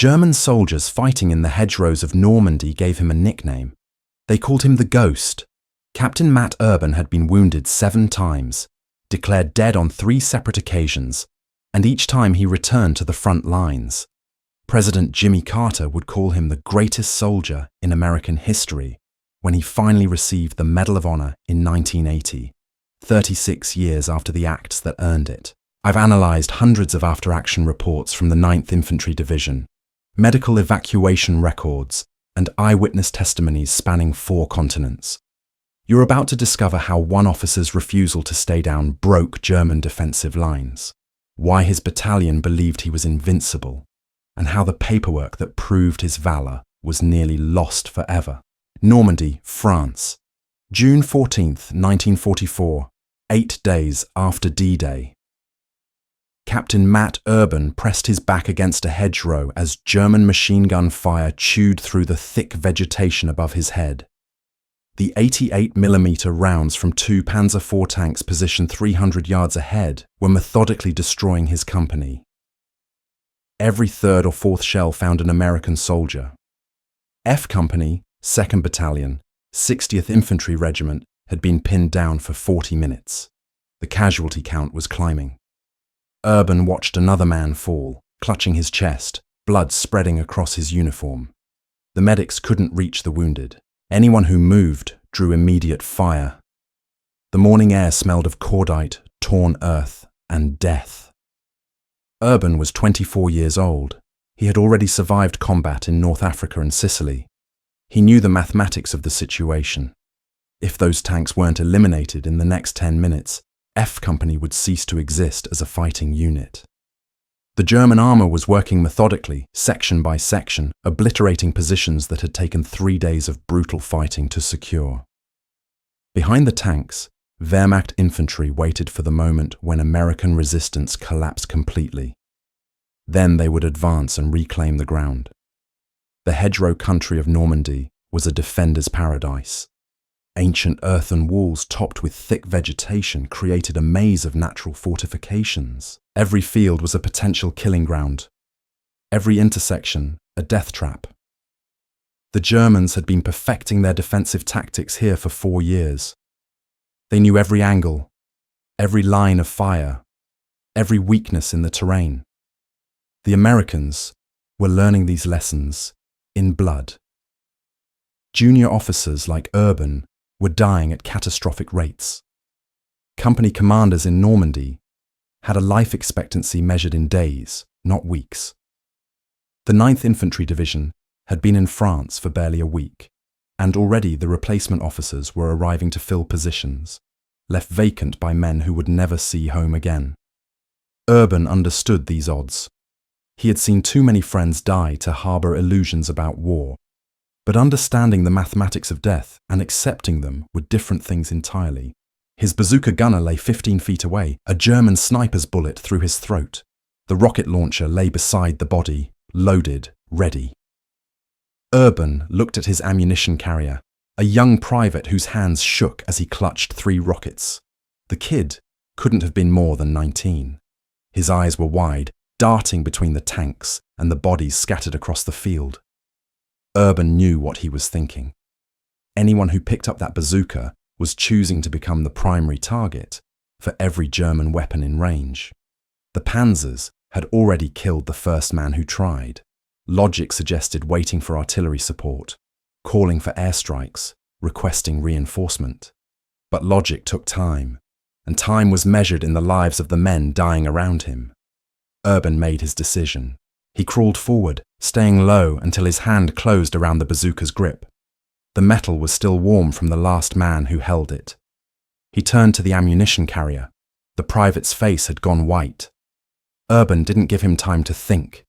German soldiers fighting in the hedgerows of Normandy gave him a nickname. They called him the Ghost. Captain Matt Urban had been wounded 7 times, declared dead on 3 separate occasions, and each time he returned to the front lines. President Jimmy Carter would call him the greatest soldier in American history when he finally received the Medal of Honor in 1980, 36 years after the acts that earned it. I've analyzed hundreds of after-action reports from the 9th Infantry Division, medical evacuation records, and eyewitness testimonies spanning 4 continents. You're about to discover how one officer's refusal to stay down broke German defensive lines, why his battalion believed he was invincible, and how the paperwork that proved his valor was nearly lost forever. Normandy, France. June 14th, 1944, 8 days after D-Day. Captain Matt Urban pressed his back against a hedgerow as German machine gun fire chewed through the thick vegetation above his head. The 88mm rounds from 2 Panzer IV tanks positioned 300 yards ahead were methodically destroying his company. Every 3rd or 4th shell found an American soldier. F Company, 2nd Battalion, 60th Infantry Regiment had been pinned down for 40 minutes. The casualty count was climbing. Urban watched another man fall, clutching his chest, blood spreading across his uniform. The medics couldn't reach the wounded. Anyone who moved drew immediate fire. The morning air smelled of cordite, torn earth, and death. Urban was 24 years old. He had already survived combat in North Africa and Sicily. He knew the mathematics of the situation. If those tanks weren't eliminated in the next 10 minutes, F Company would cease to exist as a fighting unit. The German armour was working methodically, section by section, obliterating positions that had taken 3 days of brutal fighting to secure. Behind the tanks, Wehrmacht infantry waited for the moment when American resistance collapsed completely. Then they would advance and reclaim the ground. The hedgerow country of Normandy was a defender's paradise. Ancient earthen walls topped with thick vegetation created a maze of natural fortifications. Every field was a potential killing ground. Every intersection, a death trap. The Germans had been perfecting their defensive tactics here for 4 years. They knew every angle, every line of fire, every weakness in the terrain. The Americans were learning these lessons in blood. Junior officers like Urban were dying at catastrophic rates. Company commanders in Normandy had a life expectancy measured in days, not weeks. The 9th Infantry Division had been in France for barely a week, and already the replacement officers were arriving to fill positions, left vacant by men who would never see home again. Urban understood these odds. He had seen too many friends die to harbour illusions about war. But understanding the mathematics of death and accepting them were different things entirely. His bazooka gunner lay 15 feet away, a German sniper's bullet through his throat. The rocket launcher lay beside the body, loaded, ready. Urban looked at his ammunition carrier, a young private whose hands shook as he clutched 3 rockets. The kid couldn't have been more than 19. His eyes were wide, darting between the tanks and the bodies scattered across the field. Urban knew what he was thinking. Anyone who picked up that bazooka was choosing to become the primary target for every German weapon in range. The Panzers had already killed the first man who tried. Logic suggested waiting for artillery support, calling for airstrikes, requesting reinforcement. But logic took time, and time was measured in the lives of the men dying around him. Urban made his decision. He crawled forward, staying low until his hand closed around the bazooka's grip. The metal was still warm from the last man who held it. He turned to the ammunition carrier. The private's face had gone white. Urban didn't give him time to think.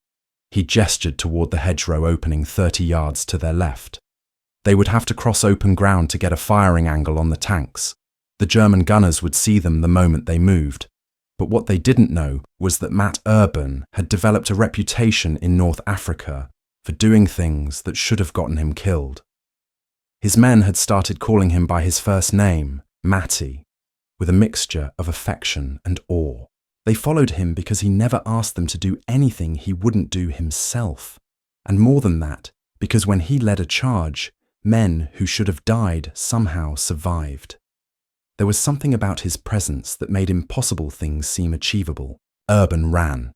He gestured toward the hedgerow opening 30 yards to their left. They would have to cross open ground to get a firing angle on the tanks. The German gunners would see them the moment they moved. But what they didn't know was that Matt Urban had developed a reputation in North Africa for doing things that should have gotten him killed. His men had started calling him by his first name, Matty, with a mixture of affection and awe. They followed him because he never asked them to do anything he wouldn't do himself. And more than that, because when he led a charge, men who should have died somehow survived. There was something about his presence that made impossible things seem achievable. Urban ran.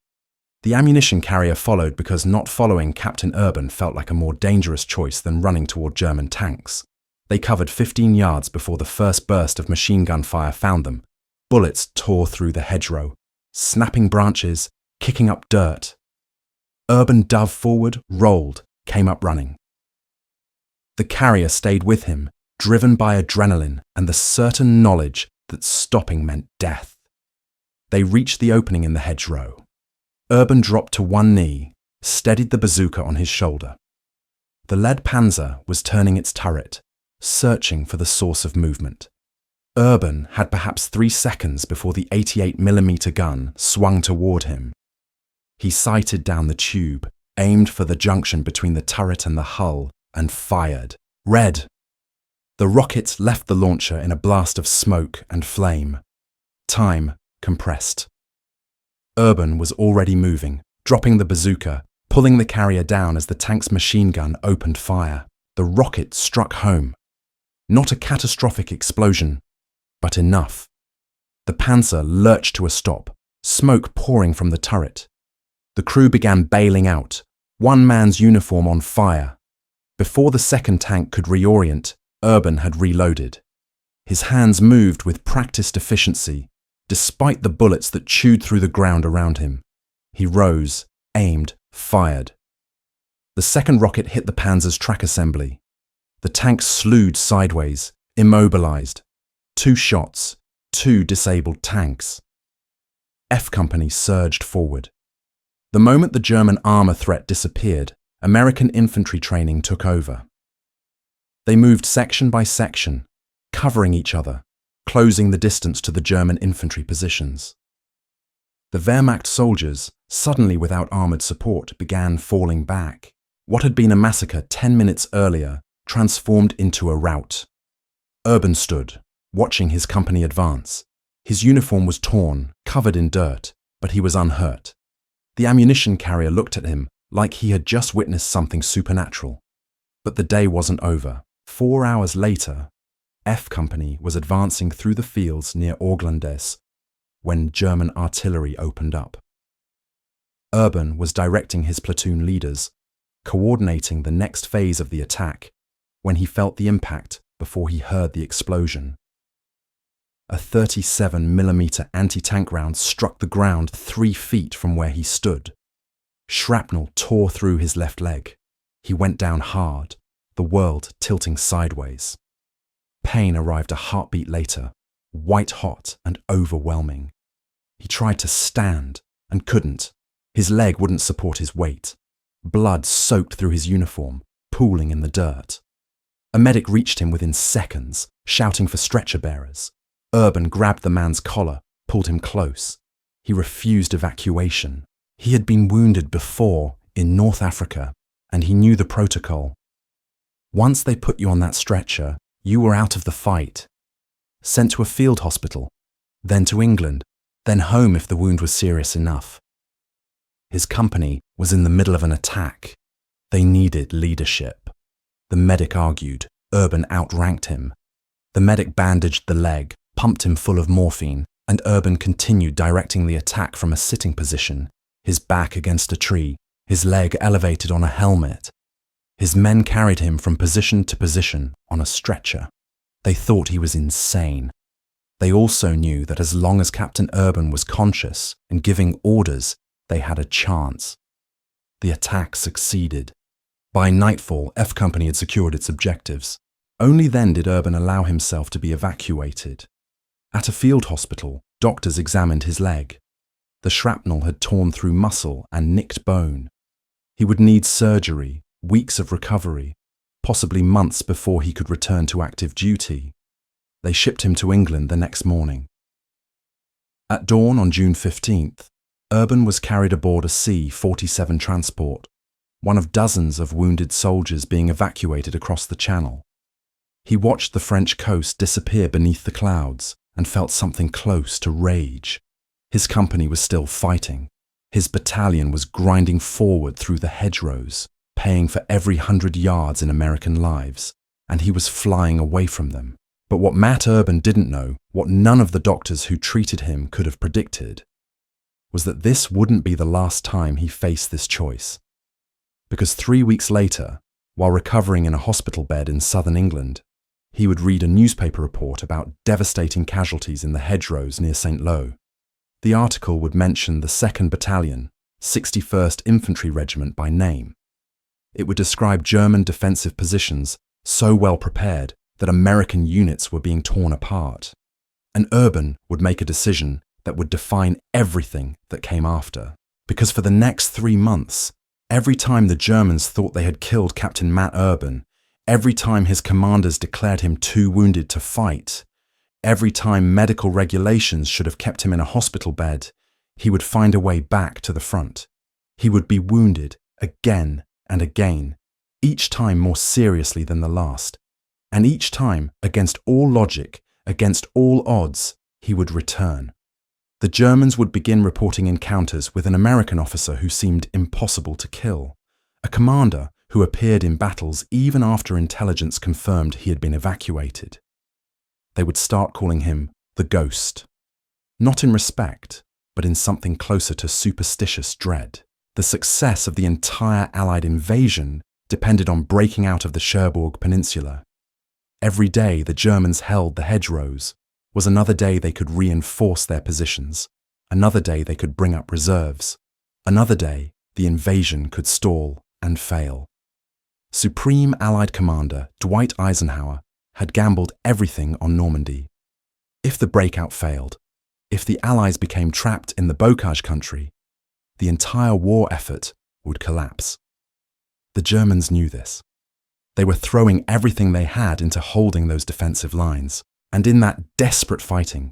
The ammunition carrier followed because not following Captain Urban felt like a more dangerous choice than running toward German tanks. They covered 15 yards before the first burst of machine gun fire found them. Bullets tore through the hedgerow, snapping branches, kicking up dirt. Urban dove forward, rolled, came up running. The carrier stayed with him, driven by adrenaline and the certain knowledge that stopping meant death. They reached the opening in the hedgerow. Urban dropped to one knee, steadied the bazooka on his shoulder. The lead panzer was turning its turret, searching for the source of movement. Urban had perhaps 3 seconds before the 88mm gun swung toward him. He sighted down the tube, aimed for the junction between the turret and the hull, and fired. Red! The rockets left the launcher in a blast of smoke and flame. Time compressed. Urban was already moving, dropping the bazooka, pulling the carrier down as the tank's machine gun opened fire. The rocket struck home. Not a catastrophic explosion, but enough. The Panzer lurched to a stop, smoke pouring from the turret. The crew began bailing out, one man's uniform on fire. Before the second tank could reorient, Urban had reloaded. His hands moved with practiced efficiency, despite the bullets that chewed through the ground around him. He rose, aimed, fired. The second rocket hit the Panzer's track assembly. The tank slewed sideways, immobilized. 2 shots, 2 disabled tanks. F Company surged forward. The moment the German armor threat disappeared, American infantry training took over. They moved section by section, covering each other, closing the distance to the German infantry positions. The Wehrmacht soldiers, suddenly without armoured support, began falling back. What had been a massacre 10 minutes earlier transformed into a rout. Urban stood, watching his company advance. His uniform was torn, covered in dirt, but he was unhurt. The ammunition carrier looked at him like he had just witnessed something supernatural. But the day wasn't over. 4 hours later, F Company was advancing through the fields near Orglandes when German artillery opened up. Urban was directing his platoon leaders, coordinating the next phase of the attack, when he felt the impact before he heard the explosion. A 37mm anti-tank round struck the ground 3 feet from where he stood. Shrapnel tore through his left leg. He went down hard, the world tilting sideways. Pain arrived a heartbeat later, white-hot and overwhelming. He tried to stand and couldn't. His leg wouldn't support his weight. Blood soaked through his uniform, pooling in the dirt. A medic reached him within seconds, shouting for stretcher bearers. Urban grabbed the man's collar, pulled him close. He refused evacuation. He had been wounded before in North Africa, and he knew the protocol. Once they put you on that stretcher, you were out of the fight. Sent to a field hospital, then to England, then home if the wound was serious enough. His company was in the middle of an attack. They needed leadership. The medic argued. Urban outranked him. The medic bandaged the leg, pumped him full of morphine, and Urban continued directing the attack from a sitting position, his back against a tree, his leg elevated on a helmet. His men carried him from position to position on a stretcher. They thought he was insane. They also knew that as long as Captain Urban was conscious and giving orders, they had a chance. The attack succeeded. By nightfall, F Company had secured its objectives. Only then did Urban allow himself to be evacuated. At a field hospital, doctors examined his leg. The shrapnel had torn through muscle and nicked bone. He would need surgery, weeks of recovery, possibly months before he could return to active duty. They shipped him to England the next morning. At dawn on June 15th, Urban was carried aboard a C-47 transport, one of dozens of wounded soldiers being evacuated across the Channel. He watched the French coast disappear beneath the clouds and felt something close to rage. His company was still fighting. His battalion was grinding forward through the hedgerows, paying for every 100 yards in American lives, and he was flying away from them. But what Matt Urban didn't know, what none of the doctors who treated him could have predicted, was that this wouldn't be the last time he faced this choice. Because 3 weeks later, while recovering in a hospital bed in southern England, he would read a newspaper report about devastating casualties in the hedgerows near St. Lo. The article would mention the 2nd Battalion, 61st Infantry Regiment by name. It would describe German defensive positions so well prepared that American units were being torn apart. And Urban would make a decision that would define everything that came after. Because for the next 3 months, every time the Germans thought they had killed Captain Matt Urban, every time his commanders declared him too wounded to fight, every time medical regulations should have kept him in a hospital bed, he would find a way back to the front. He would be wounded again and again, each time more seriously than the last. And each time, against all logic, against all odds, he would return. The Germans would begin reporting encounters with an American officer who seemed impossible to kill, a commander who appeared in battles even after intelligence confirmed he had been evacuated. They would start calling him the Ghost, not in respect, but in something closer to superstitious dread. The success of the entire Allied invasion depended on breaking out of the Cherbourg Peninsula. Every day the Germans held the hedgerows was another day they could reinforce their positions, another day they could bring up reserves, another day the invasion could stall and fail. Supreme Allied Commander Dwight Eisenhower had gambled everything on Normandy. If the breakout failed, if the Allies became trapped in the Bocage country, the entire war effort would collapse. The Germans knew this. They were throwing everything they had into holding those defensive lines. And in that desperate fighting,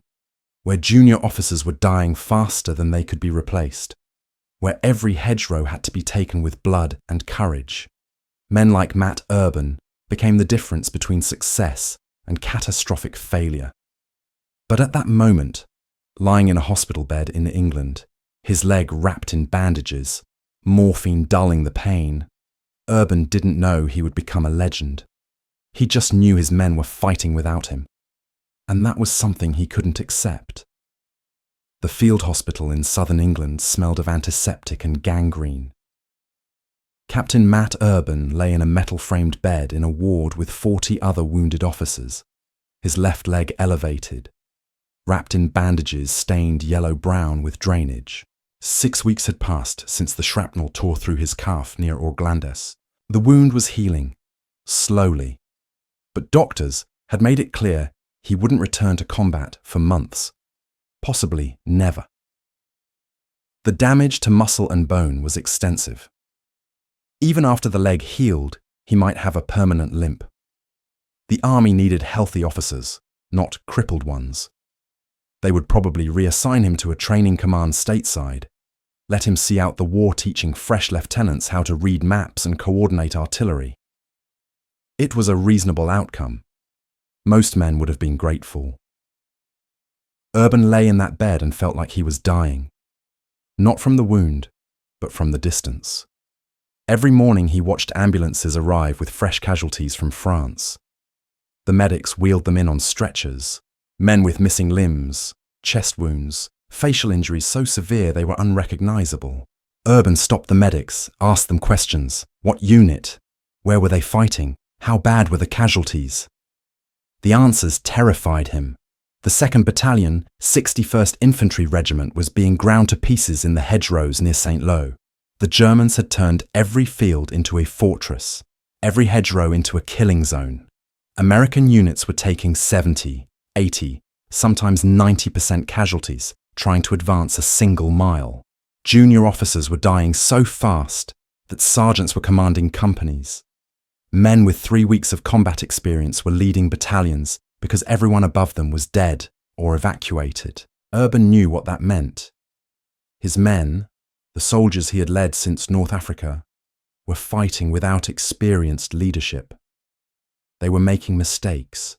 where junior officers were dying faster than they could be replaced, where every hedgerow had to be taken with blood and courage, men like Matt Urban became the difference between success and catastrophic failure. But at that moment, lying in a hospital bed in England, his leg wrapped in bandages, morphine dulling the pain, Urban didn't know he would become a legend. He just knew his men were fighting without him. And that was something he couldn't accept. The field hospital in southern England smelled of antiseptic and gangrene. Captain Matt Urban lay in a metal-framed bed in a ward with 40 other wounded officers, his left leg elevated, wrapped in bandages stained yellow-brown with drainage. 6 weeks had passed since the shrapnel tore through his calf near Orglandes. The wound was healing, slowly, but doctors had made it clear he wouldn't return to combat for months, possibly never. The damage to muscle and bone was extensive. Even after the leg healed, he might have a permanent limp. The army needed healthy officers, not crippled ones. They would probably reassign him to a training command stateside, let him see out the war teaching fresh lieutenants how to read maps and coordinate artillery. It was a reasonable outcome. Most men would have been grateful. Urban lay in that bed and felt like he was dying. Not from the wound, but from the distance. Every morning he watched ambulances arrive with fresh casualties from France. The medics wheeled them in on stretchers, men with missing limbs, chest wounds, facial injuries so severe they were unrecognizable. Urban stopped the medics, asked them questions. What unit? Where were they fighting? How bad were the casualties? The answers terrified him. The 2nd Battalion, 61st Infantry Regiment was being ground to pieces in the hedgerows near St. Lo. The Germans had turned every field into a fortress, every hedgerow into a killing zone. American units were taking 70, 80, sometimes 90% casualties, trying to advance a single mile. Junior officers were dying so fast that sergeants were commanding companies. Men with 3 weeks of combat experience were leading battalions because everyone above them was dead or evacuated. Urban knew what that meant. His men, the soldiers he had led since North Africa, were fighting without experienced leadership. They were making mistakes,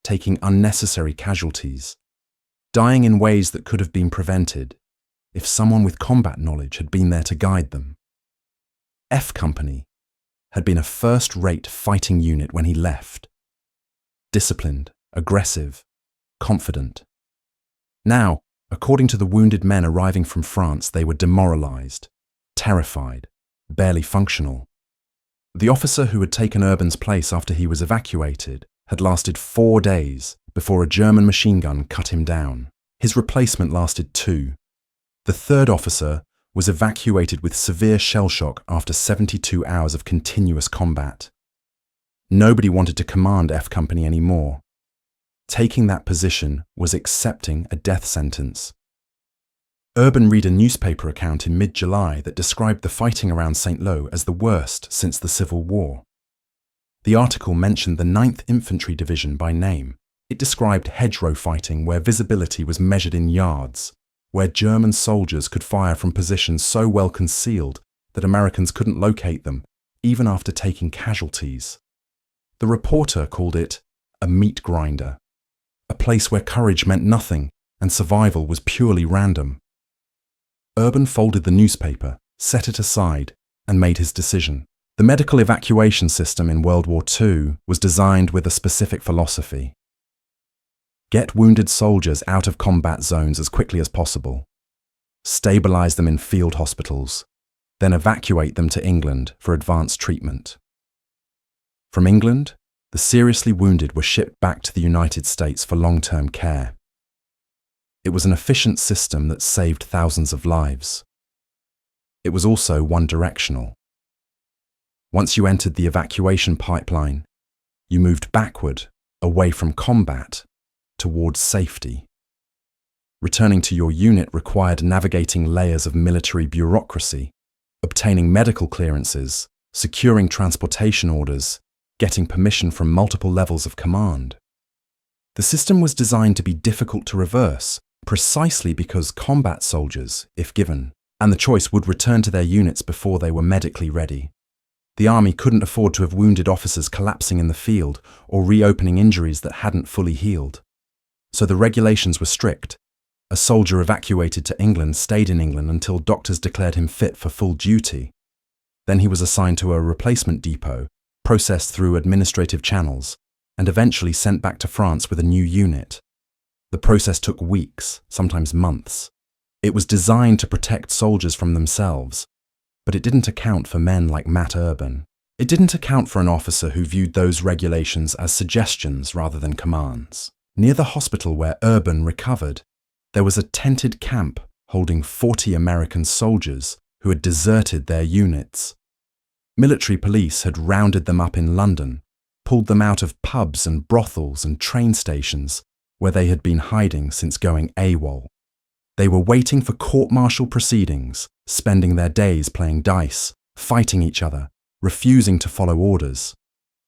taking unnecessary casualties, dying in ways that could have been prevented if someone with combat knowledge had been there to guide them. F Company, had been a first-rate fighting unit when he left. Disciplined, aggressive, confident. Now, according to the wounded men arriving from France, they were demoralized, terrified, barely functional. The officer who had taken Urban's place after he was evacuated had lasted 4 days before a German machine gun cut him down. His replacement lasted 2. The third officer was evacuated with severe shell shock after 72 hours of continuous combat. Nobody wanted to command F Company anymore. Taking that position was accepting a death sentence. Urban read a newspaper account in mid-July that described the fighting around St. Lo as the worst since the Civil War. The article mentioned the 9th Infantry Division by name. It described hedgerow fighting where visibility was measured in yards, where German soldiers could fire from positions so well concealed that Americans couldn't locate them, even after taking casualties. The reporter called it a meat grinder, a place where courage meant nothing and survival was purely random. Urban folded the newspaper, set it aside, and made his decision. The medical evacuation system in World War II was designed with a specific philosophy. Get wounded soldiers out of combat zones as quickly as possible. Stabilize them in field hospitals, then evacuate them to England for advanced treatment. From England, the seriously wounded were shipped back to the United States for long-term care. It was an efficient system that saved thousands of lives. It was also one-directional. Once you entered the evacuation pipeline, you moved backward, away from combat, towards safety. Returning to your unit required navigating layers of military bureaucracy, obtaining medical clearances, securing transportation orders, getting permission from multiple levels of command. The system was designed to be difficult to reverse, precisely because combat soldiers, if given, and the choice would return to their units before they were medically ready. The army couldn't afford to have wounded officers collapsing in the field or reopening injuries that hadn't fully healed. So the regulations were strict. A soldier evacuated to England stayed in England until doctors declared him fit for full duty. Then he was assigned to a replacement depot, processed through administrative channels, and eventually sent back to France with a new unit. The process took weeks, sometimes months. It was designed to protect soldiers from themselves, but it didn't account for men like Matt Urban. It didn't account for an officer who viewed those regulations as suggestions rather than commands. Near the hospital where Urban recovered, there was a tented camp holding 40 American soldiers who had deserted their units. Military police had rounded them up in London, pulled them out of pubs and brothels and train stations where they had been hiding since going AWOL. They were waiting for court-martial proceedings, spending their days playing dice, fighting each other, refusing to follow orders.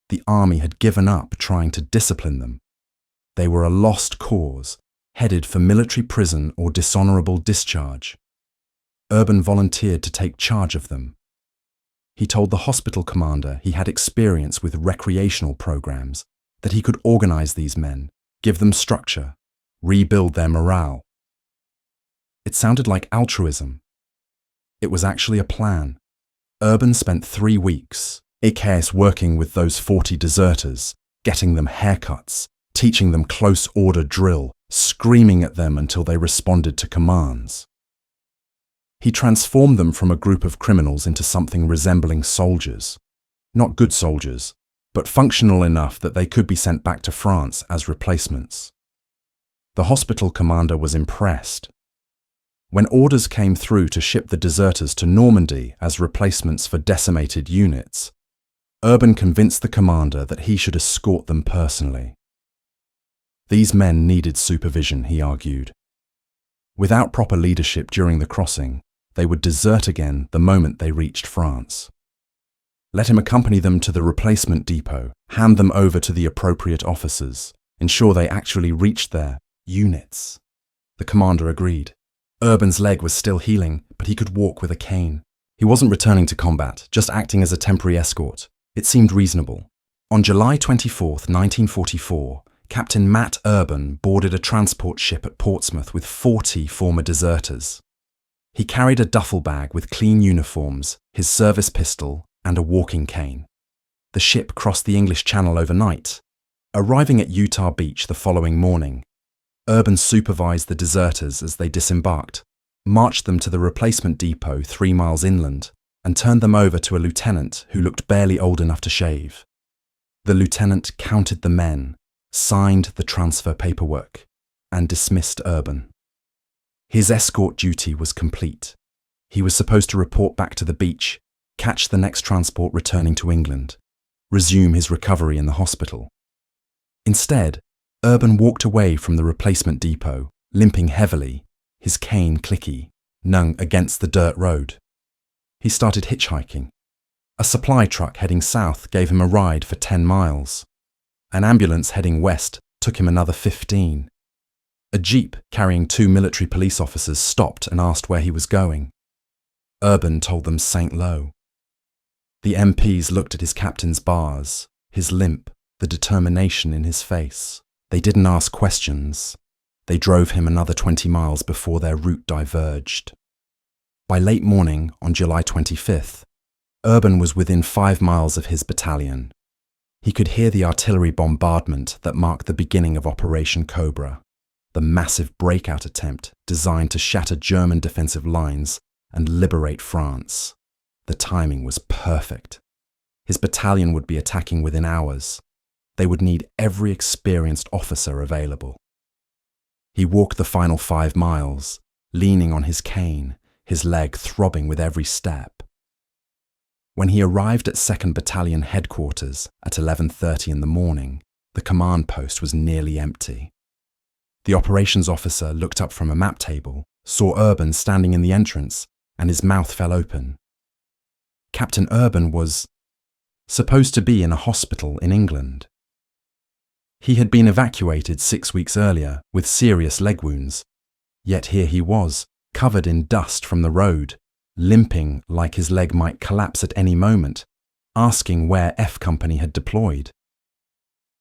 The army had given up trying to discipline them. They were a lost cause, headed for military prison or dishonorable discharge. Urban volunteered to take charge of them. He told the hospital commander he had experience with recreational programs, that he could organize these men, give them structure, rebuild their morale. It sounded like altruism. It was actually a plan. Urban spent 3 weeks, AKS working with those 40 deserters, getting them haircuts, teaching them close order drill, screaming at them until they responded to commands. He transformed them from a group of criminals into something resembling soldiers. Not good soldiers, but functional enough that they could be sent back to France as replacements. The hospital commander was impressed. When orders came through to ship the deserters to Normandy as replacements for decimated units, Urban convinced the commander that he should escort them personally. These men needed supervision, he argued. Without proper leadership during the crossing, they would desert again the moment they reached France. Let him accompany them to the replacement depot, hand them over to the appropriate officers, ensure they actually reached their units. The commander agreed. Urban's leg was still healing, but he could walk with a cane. He wasn't returning to combat, just acting as a temporary escort. It seemed reasonable. On July 24, 1944, Captain Matt Urban boarded a transport ship at Portsmouth with 40 former deserters. He carried a duffel bag with clean uniforms, his service pistol, and a walking cane. The ship crossed the English Channel overnight. Arriving at Utah Beach the following morning, Urban supervised the deserters as they disembarked, marched them to the replacement depot 3 miles inland, and turned them over to a lieutenant who looked barely old enough to shave. The lieutenant counted the men, signed the transfer paperwork, and dismissed Urban. His escort duty was complete. He was supposed to report back to the beach, catch the next transport returning to England, resume his recovery in the hospital. Instead, Urban walked away from the replacement depot, limping heavily, his cane clicky, nung against the dirt road. He started hitchhiking. A supply truck heading south gave him a ride for 10 miles. An ambulance heading west took him another 15. A jeep carrying 2 military police officers stopped and asked where he was going. Urban told them St. Lo. The MPs looked at his captain's bars, his limp, the determination in his face. They didn't ask questions. They drove him another 20 miles before their route diverged. By late morning on July 25th, Urban was within 5 miles of his battalion. He could hear the artillery bombardment that marked the beginning of Operation Cobra, the massive breakout attempt designed to shatter German defensive lines and liberate France. The timing was perfect. His battalion would be attacking within hours. They would need every experienced officer available. He walked the final 5 miles, leaning on his cane, his leg throbbing with every step. When he arrived at 2nd Battalion headquarters at 11:30 in the morning, the command post was nearly empty. The operations officer looked up from a map table, saw Urban standing in the entrance, and his mouth fell open. Captain Urban was supposed to be in a hospital in England. He had been evacuated 6 weeks earlier with serious leg wounds, yet here he was, covered in dust from the road, limping like his leg might collapse at any moment, asking where F Company had deployed.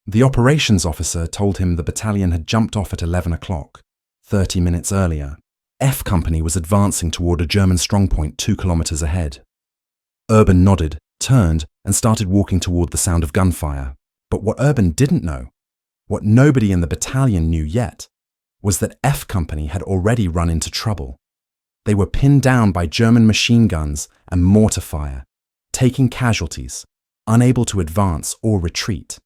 The operations officer told him the battalion had jumped off at 11 o'clock, 30 minutes earlier. F Company was advancing toward a German strongpoint 2 kilometers ahead. Urban nodded, turned, and started walking toward the sound of gunfire. But what Urban didn't know, what nobody in the battalion knew yet, was that F Company had already run into trouble. They were pinned down by German machine guns and mortar fire, taking casualties, unable to advance or retreat.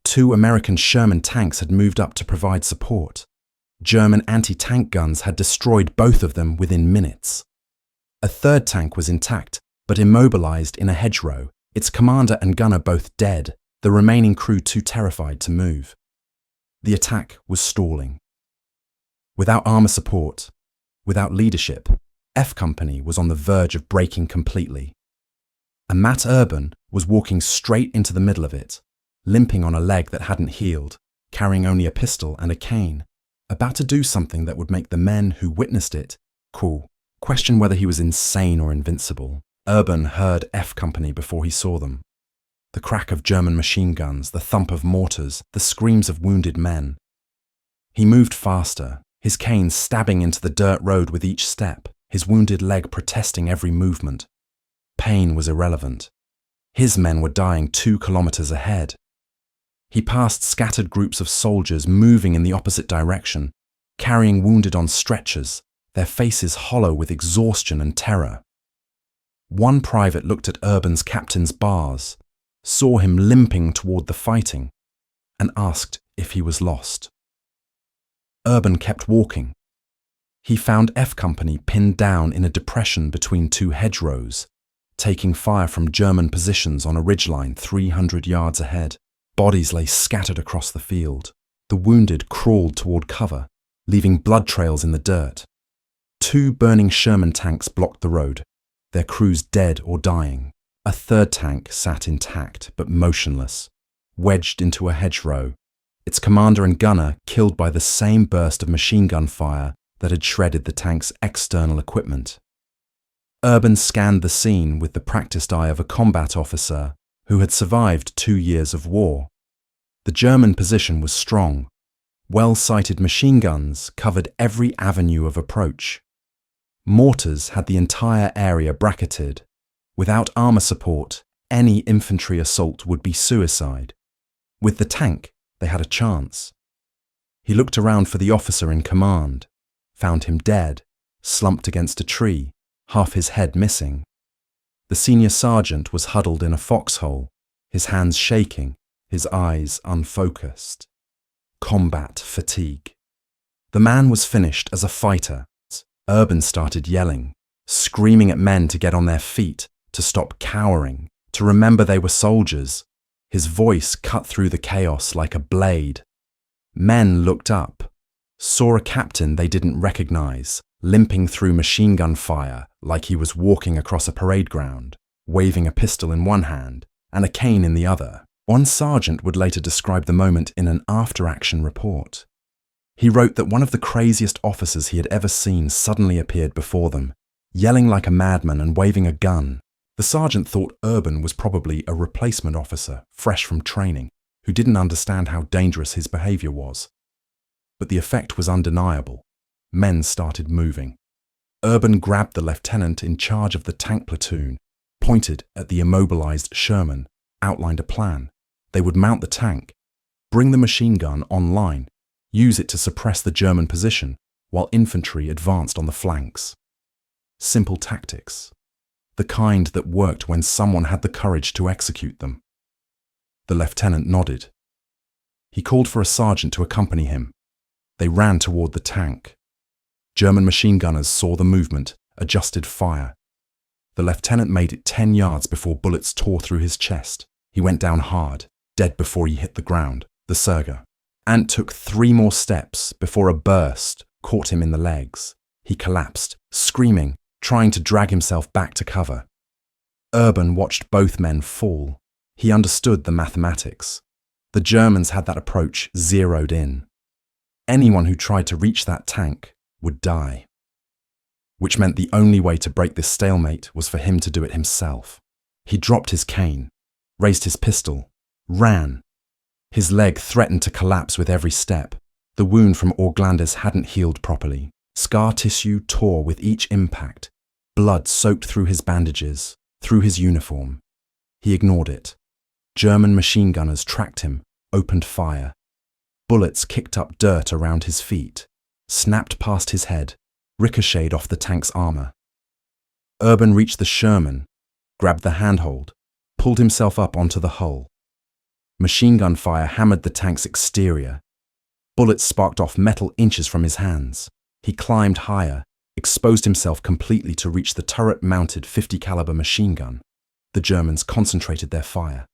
2 American Sherman tanks had moved up to provide support. German anti-tank guns had destroyed both of them within minutes. A 3rd tank was intact, but immobilized in a hedgerow, its commander and gunner both dead, the remaining crew too terrified to move. The attack was stalling. Without armor support, without leadership, F Company was on the verge of breaking completely. And Matt Urban was walking straight into the middle of it, limping on a leg that hadn't healed, carrying only a pistol and a cane, about to do something that would make the men who witnessed it question whether he was insane or invincible. Urban heard F Company before he saw them. The crack of German machine guns, the thump of mortars, the screams of wounded men. He moved faster, his cane stabbing into the dirt road with each step, his wounded leg protesting every movement. Pain was irrelevant. His men were dying 2 kilometers ahead. He passed scattered groups of soldiers moving in the opposite direction, carrying wounded on stretchers, their faces hollow with exhaustion and terror. One private looked at Urban's captain's bars, saw him limping toward the fighting, and asked if he was lost. Urban kept walking. He found F Company pinned down in a depression between 2 hedgerows, taking fire from German positions on a ridgeline 300 yards ahead. Bodies lay scattered across the field. The wounded crawled toward cover, leaving blood trails in the dirt. 2 burning Sherman tanks blocked the road, their crews dead or dying. A 3rd tank sat intact but motionless, wedged into a hedgerow, its commander and gunner killed by the same burst of machine gun fire that had shredded the tank's external equipment. Urban scanned the scene with the practiced eye of a combat officer who had survived 2 years of war. The German position was strong. Well-sighted machine guns covered every avenue of approach. Mortars had the entire area bracketed. Without armor support, Any infantry assault would be suicide. With the tank, they had a chance. He looked around for the officer in command, found him dead, slumped against a tree, half his head missing. The senior sergeant was huddled in a foxhole, his hands shaking, his eyes unfocused. Combat fatigue. The man was finished as a fighter. Urban started yelling, screaming at men to get on their feet, to stop cowering, to remember they were soldiers. His voice cut through the chaos like a blade. Men looked up, saw a captain they didn't recognize, limping through machine gun fire like he was walking across a parade ground, waving a pistol in one hand and a cane in the other. One sergeant would later describe the moment in an after-action report. He wrote that one of the craziest officers he had ever seen suddenly appeared before them, yelling like a madman and waving a gun. The sergeant thought Urban was probably a replacement officer, fresh from training, who didn't understand how dangerous his behavior was. But the effect was undeniable. Men started moving. Urban grabbed the lieutenant in charge of the tank platoon, pointed at the immobilized Sherman, outlined a plan. They would mount the tank, bring the machine gun online, use it to suppress the German position, while infantry advanced on the flanks. Simple tactics. The kind that worked when someone had the courage to execute them. The lieutenant nodded. He called for a sergeant to accompany him. They ran toward the tank. German machine gunners saw the movement, adjusted fire. The lieutenant made it 10 yards before bullets tore through his chest. He went down hard, dead before he hit the ground, the Surger. Ant took 3 more steps before a burst caught him in the legs. He collapsed, screaming, trying to drag himself back to cover. Urban watched both men fall. He understood the mathematics. The Germans had that approach zeroed in. Anyone who tried to reach that tank would die. Which meant the only way to break this stalemate was for him to do it himself. He dropped his cane, raised his pistol, ran. His leg threatened to collapse with every step. The wound from Orglandis hadn't healed properly. Scar tissue tore with each impact. Blood soaked through his bandages, through his uniform. He ignored it. German machine gunners tracked him, opened fire. Bullets kicked up dirt around his feet, snapped past his head, ricocheted off the tank's armor. Urban reached the Sherman, grabbed the handhold, pulled himself up onto the hull. Machine gun fire hammered the tank's exterior. Bullets sparked off metal inches from his hands. He climbed higher, exposed himself completely to reach the turret-mounted 50 caliber machine gun. The Germans concentrated their fire.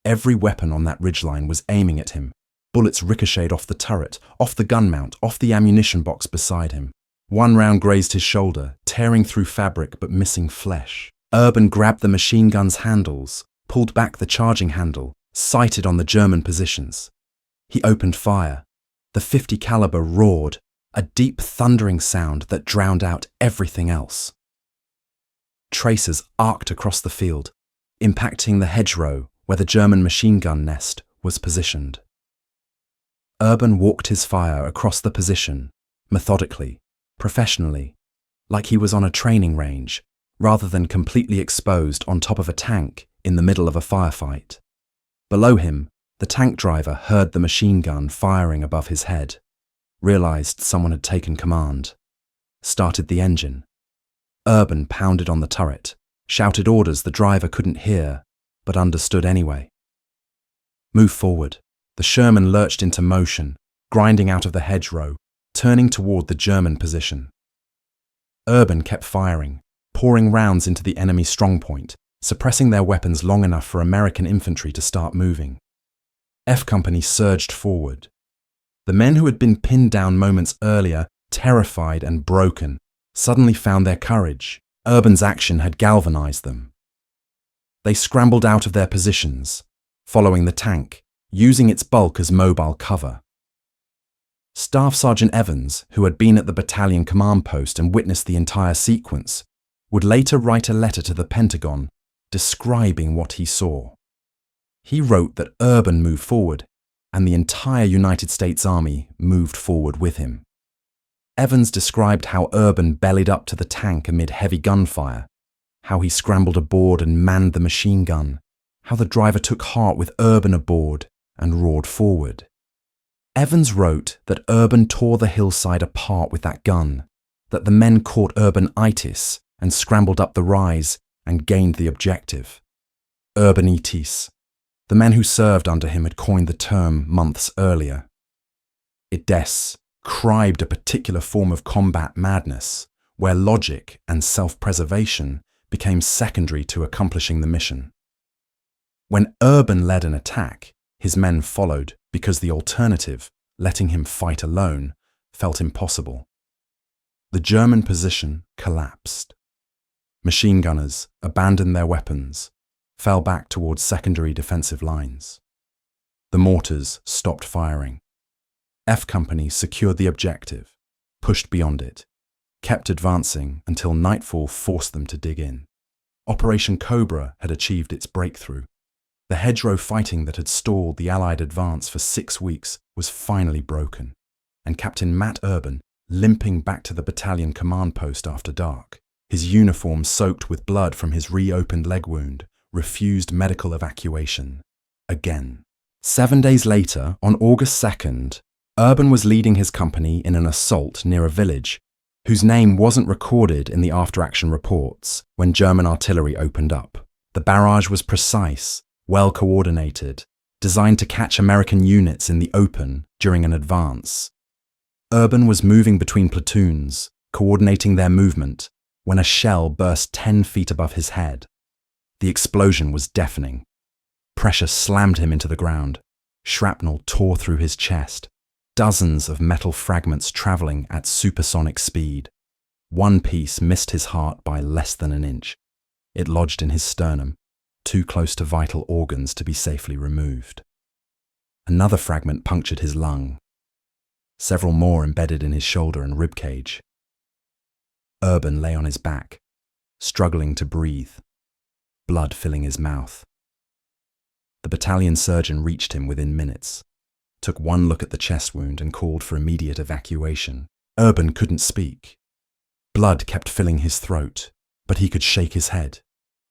Every weapon on that ridgeline was aiming at him. Bullets ricocheted off the turret, off the gun mount, off the ammunition box beside him. One round grazed his shoulder, tearing through fabric but missing flesh. Urban grabbed the machine gun's handles, pulled back the charging handle, sighted on the German positions. He opened fire. The 50 caliber roared, a deep thundering sound that drowned out everything else. Tracers arced across the field, impacting the hedgerow where the German machine gun nest was positioned. Urban walked his fire across the position, methodically, professionally, like he was on a training range, rather than completely exposed on top of a tank in the middle of a firefight. Below him, the tank driver heard the machine gun firing above his head, realized someone had taken command, started the engine. Urban pounded on the turret, shouted orders the driver couldn't hear, but understood anyway. Move forward. The Sherman lurched into motion, grinding out of the hedgerow, turning toward the German position. Urban kept firing, pouring rounds into the enemy strongpoint, suppressing their weapons long enough for American infantry to start moving. F Company surged forward. The men who had been pinned down moments earlier, terrified and broken, suddenly found their courage. Urban's action had galvanized them. They scrambled out of their positions, following the tank, using its bulk as mobile cover. Staff Sergeant Evans, who had been at the battalion command post and witnessed the entire sequence, would later write a letter to the Pentagon describing what he saw. He wrote that Urban moved forward, and the entire United States Army moved forward with him. Evans described how Urban bellied up to the tank amid heavy gunfire, how he scrambled aboard and manned the machine gun, how the driver took heart with Urban aboard and roared forward. Evans wrote that Urban tore the hillside apart with that gun, that the men caught Urban itis and scrambled up the rise and gained the objective. Urbanitis. The men who served under him had coined the term months earlier. It described a particular form of combat madness, where logic and self-preservation became secondary to accomplishing the mission. When Urban led an attack, his men followed because the alternative, letting him fight alone, felt impossible. The German position collapsed. Machine gunners abandoned their weapons, fell back towards secondary defensive lines. The mortars stopped firing. F Company secured the objective, pushed beyond it, kept advancing until nightfall forced them to dig in. Operation Cobra had achieved its breakthrough. The hedgerow fighting that had stalled the Allied advance for 6 weeks was finally broken, and Captain Matt Urban, limping back to the battalion command post after dark, his uniform soaked with blood from his reopened leg wound, refused medical evacuation again. 7 days later, on August 2nd, Urban was leading his company in an assault near a village whose name wasn't recorded in the after-action reports when German artillery opened up. The barrage was precise, well coordinated, designed to catch American units in the open during an advance. Urban was moving between platoons, coordinating their movement, when a shell burst 10 feet above his head. The explosion was deafening. Pressure slammed him into the ground. Shrapnel tore through his chest. Dozens of metal fragments traveling at supersonic speed. One piece missed his heart by less than an inch. It lodged in his sternum, too close to vital organs to be safely removed. Another fragment punctured his lung. Several more embedded in his shoulder and rib cage. Urban lay on his back, struggling to breathe, blood filling his mouth. The battalion surgeon reached him within minutes, took one look at the chest wound and called for immediate evacuation. Urban couldn't speak. Blood kept filling his throat, but he could shake his head.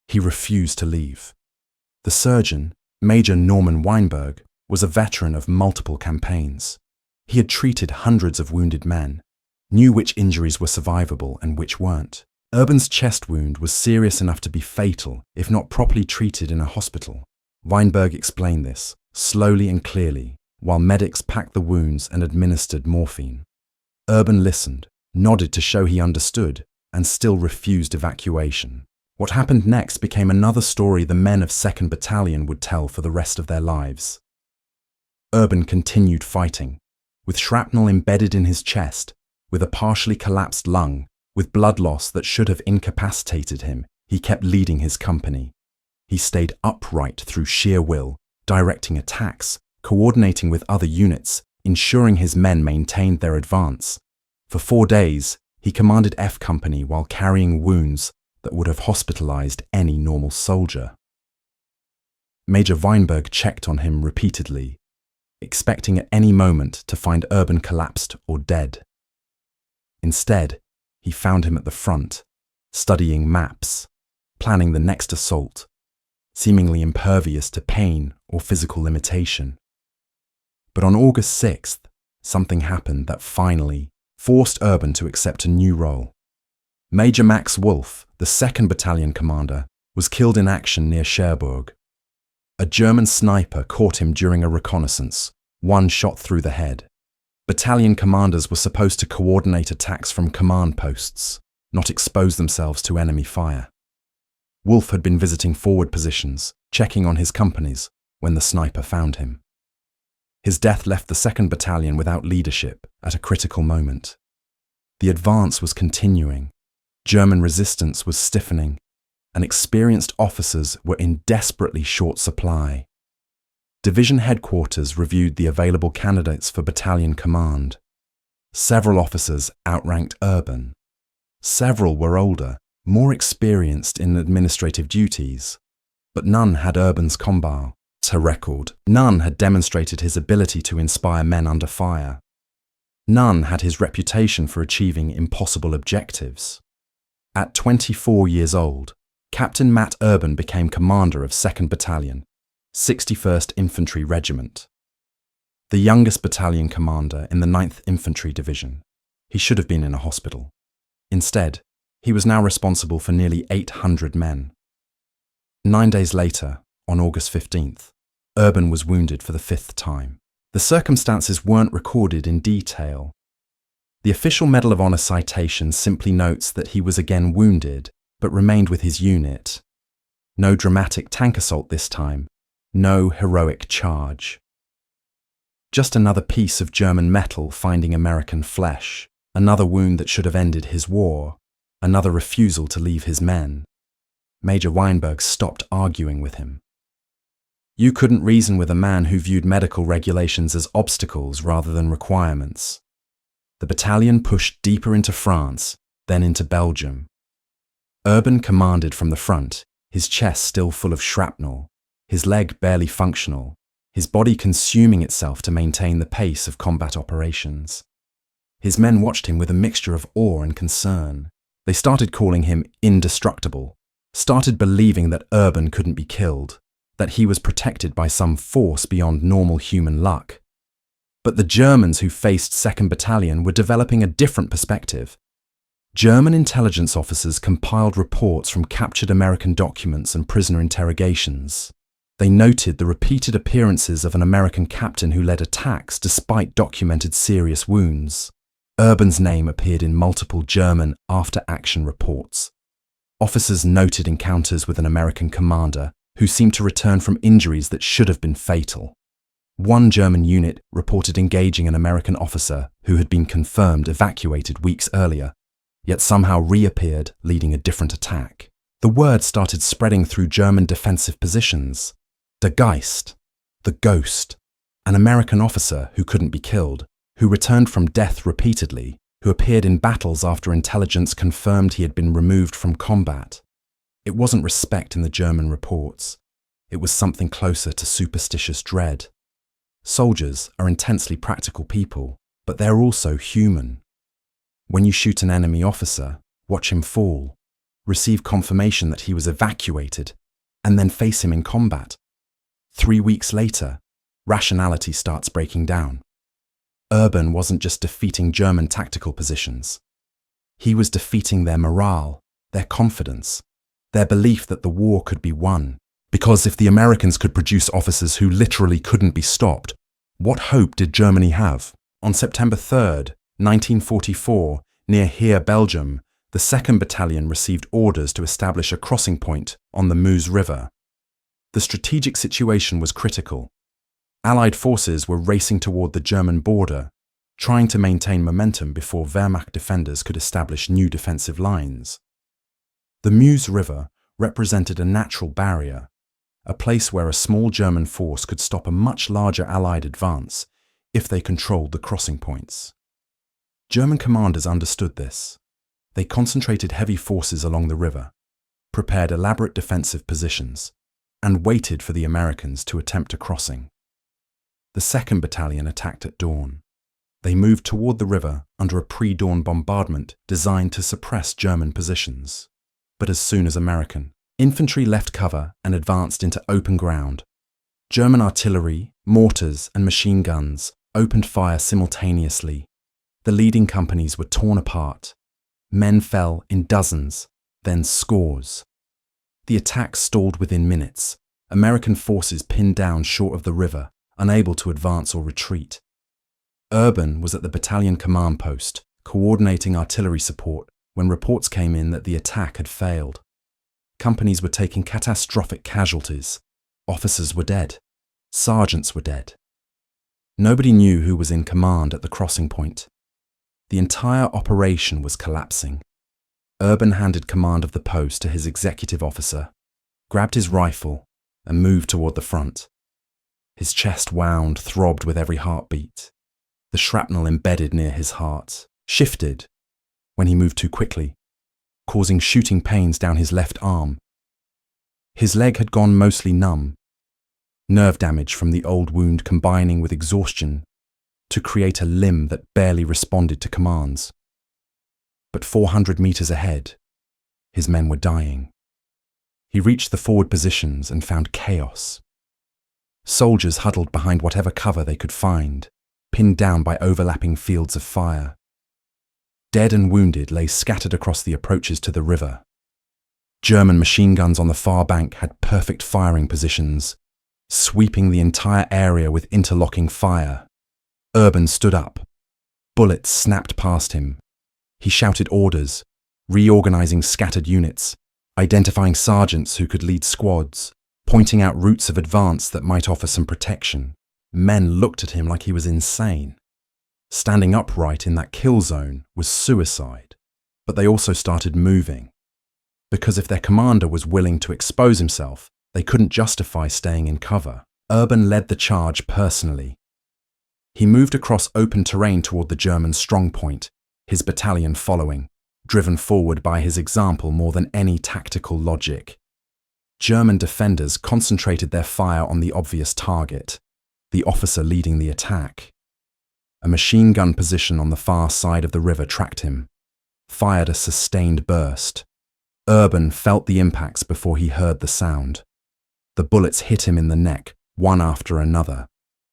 He refused to leave. The surgeon, Major Norman Weinberg, was a veteran of multiple campaigns. He had treated hundreds of wounded men, knew which injuries were survivable and which weren't. Urban's chest wound was serious enough to be fatal if not properly treated in a hospital. Weinberg explained this, slowly and clearly, while medics packed the wounds and administered morphine. Urban listened, nodded to show he understood, and still refused evacuation. What happened next became another story the men of 2nd Battalion would tell for the rest of their lives. Urban continued fighting, with shrapnel embedded in his chest, with a partially collapsed lung, with blood loss that should have incapacitated him. He kept leading his company. He stayed upright through sheer will, directing attacks, coordinating with other units, ensuring his men maintained their advance. For 4 days, he commanded F Company while carrying wounds that would have hospitalized any normal soldier. Major Weinberg checked on him repeatedly, expecting at any moment to find Urban collapsed or dead. Instead, he found him at the front, studying maps, planning the next assault, seemingly impervious to pain or physical limitation. But on August 6th, something happened that finally forced Urban to accept a new role. Major Max Wolf, the 2nd Battalion commander, was killed in action near Cherbourg. A German sniper caught him during a reconnaissance, one shot through the head. Battalion commanders were supposed to coordinate attacks from command posts, not expose themselves to enemy fire. Wolf had been visiting forward positions, checking on his companies, when the sniper found him. His death left the 2nd Battalion without leadership at a critical moment. The advance was continuing, German resistance was stiffening, and experienced officers were in desperately short supply. Division headquarters reviewed the available candidates for battalion command. Several officers outranked Urban. Several were older, more experienced in administrative duties, but none had Urban's combat record. None had demonstrated his ability to inspire men under fire. None had his reputation for achieving impossible objectives. At 24 years old, Captain Matt Urban became commander of 2nd Battalion, 61st Infantry Regiment. The youngest battalion commander in the 9th Infantry Division, he should have been in a hospital. Instead, he was now responsible for nearly 800 men. 9 days later, on August 15th, Urban was wounded for the 5th time. The circumstances weren't recorded in detail. The official Medal of Honor citation simply notes that he was again wounded, but remained with his unit. No dramatic tank assault this time, no heroic charge. Just another piece of German metal finding American flesh, another wound that should have ended his war, another refusal to leave his men. Major Weinberg stopped arguing with him. You couldn't reason with a man who viewed medical regulations as obstacles rather than requirements. The battalion pushed deeper into France, then into Belgium. Urban commanded from the front, his chest still full of shrapnel, his leg barely functional, his body consuming itself to maintain the pace of combat operations. His men watched him with a mixture of awe and concern. They started calling him indestructible, started believing that Urban couldn't be killed, that he was protected by some force beyond normal human luck. But the Germans who faced 2nd Battalion were developing a different perspective. German intelligence officers compiled reports from captured American documents and prisoner interrogations. They noted the repeated appearances of an American captain who led attacks despite documented serious wounds. Urban's name appeared in multiple German after-action reports. Officers noted encounters with an American commander who seemed to return from injuries that should have been fatal. One German unit reported engaging an American officer who had been confirmed evacuated weeks earlier, yet somehow reappeared leading a different attack. The word started spreading through German defensive positions. The Geist, the ghost, an American officer who couldn't be killed, who returned from death repeatedly, who appeared in battles after intelligence confirmed he had been removed from combat. It wasn't respect in the German reports. It was something closer to superstitious dread. Soldiers are intensely practical people, but they're also human. When you shoot an enemy officer, watch him fall, receive confirmation that he was evacuated, and then face him in combat. 3 weeks later, rationality starts breaking down. Urban wasn't just defeating German tactical positions. He was defeating their morale, their confidence, their belief that the war could be won. Because if the Americans could produce officers who literally couldn't be stopped, what hope did Germany have? On September 3rd, 1944, near Heer, Belgium, the 2nd Battalion received orders to establish a crossing point on the Meuse River. The strategic situation was critical. Allied forces were racing toward the German border, trying to maintain momentum before Wehrmacht defenders could establish new defensive lines. The Meuse River represented a natural barrier, a place where a small German force could stop a much larger Allied advance if they controlled the crossing points. German commanders understood this. They concentrated heavy forces along the river, prepared elaborate defensive positions, and waited for the Americans to attempt a crossing. The 2nd Battalion attacked at dawn. They moved toward the river under a pre-dawn bombardment designed to suppress German positions. But as soon as American infantry left cover and advanced into open ground, German artillery, mortars, and machine guns opened fire simultaneously. The leading companies were torn apart. Men fell in dozens, then scores. The attack stalled within minutes, American forces pinned down short of the river, unable to advance or retreat. Urban was at the battalion command post, coordinating artillery support when reports came in that the attack had failed. Companies were taking catastrophic casualties. Officers were dead. Sergeants were dead. Nobody knew who was in command at the crossing point. The entire operation was collapsing. Urban handed command of the post to his executive officer, grabbed his rifle, and moved toward the front. His chest wound, throbbed with every heartbeat. The shrapnel embedded near his heart, shifted when he moved too quickly, causing shooting pains down his left arm. His leg had gone mostly numb, nerve damage from the old wound combining with exhaustion to create a limb that barely responded to commands. But 400 meters ahead, his men were dying. He reached the forward positions and found chaos. Soldiers huddled behind whatever cover they could find, pinned down by overlapping fields of fire. Dead and wounded lay scattered across the approaches to the river. German machine guns on the far bank had perfect firing positions, sweeping the entire area with interlocking fire. Urban stood up. Bullets snapped past him. He shouted orders, reorganizing scattered units, identifying sergeants who could lead squads, pointing out routes of advance that might offer some protection. Men looked at him like he was insane. Standing upright in that kill zone was suicide, but they also started moving. Because if their commander was willing to expose himself, they couldn't justify staying in cover. Urban led the charge personally. He moved across open terrain toward the German strongpoint, his battalion following, driven forward by his example more than any tactical logic. German defenders concentrated their fire on the obvious target, the officer leading the attack. A machine gun position on the far side of the river tracked him, fired a sustained burst. Urban felt the impacts before he heard the sound. The bullets hit him in the neck, one after another,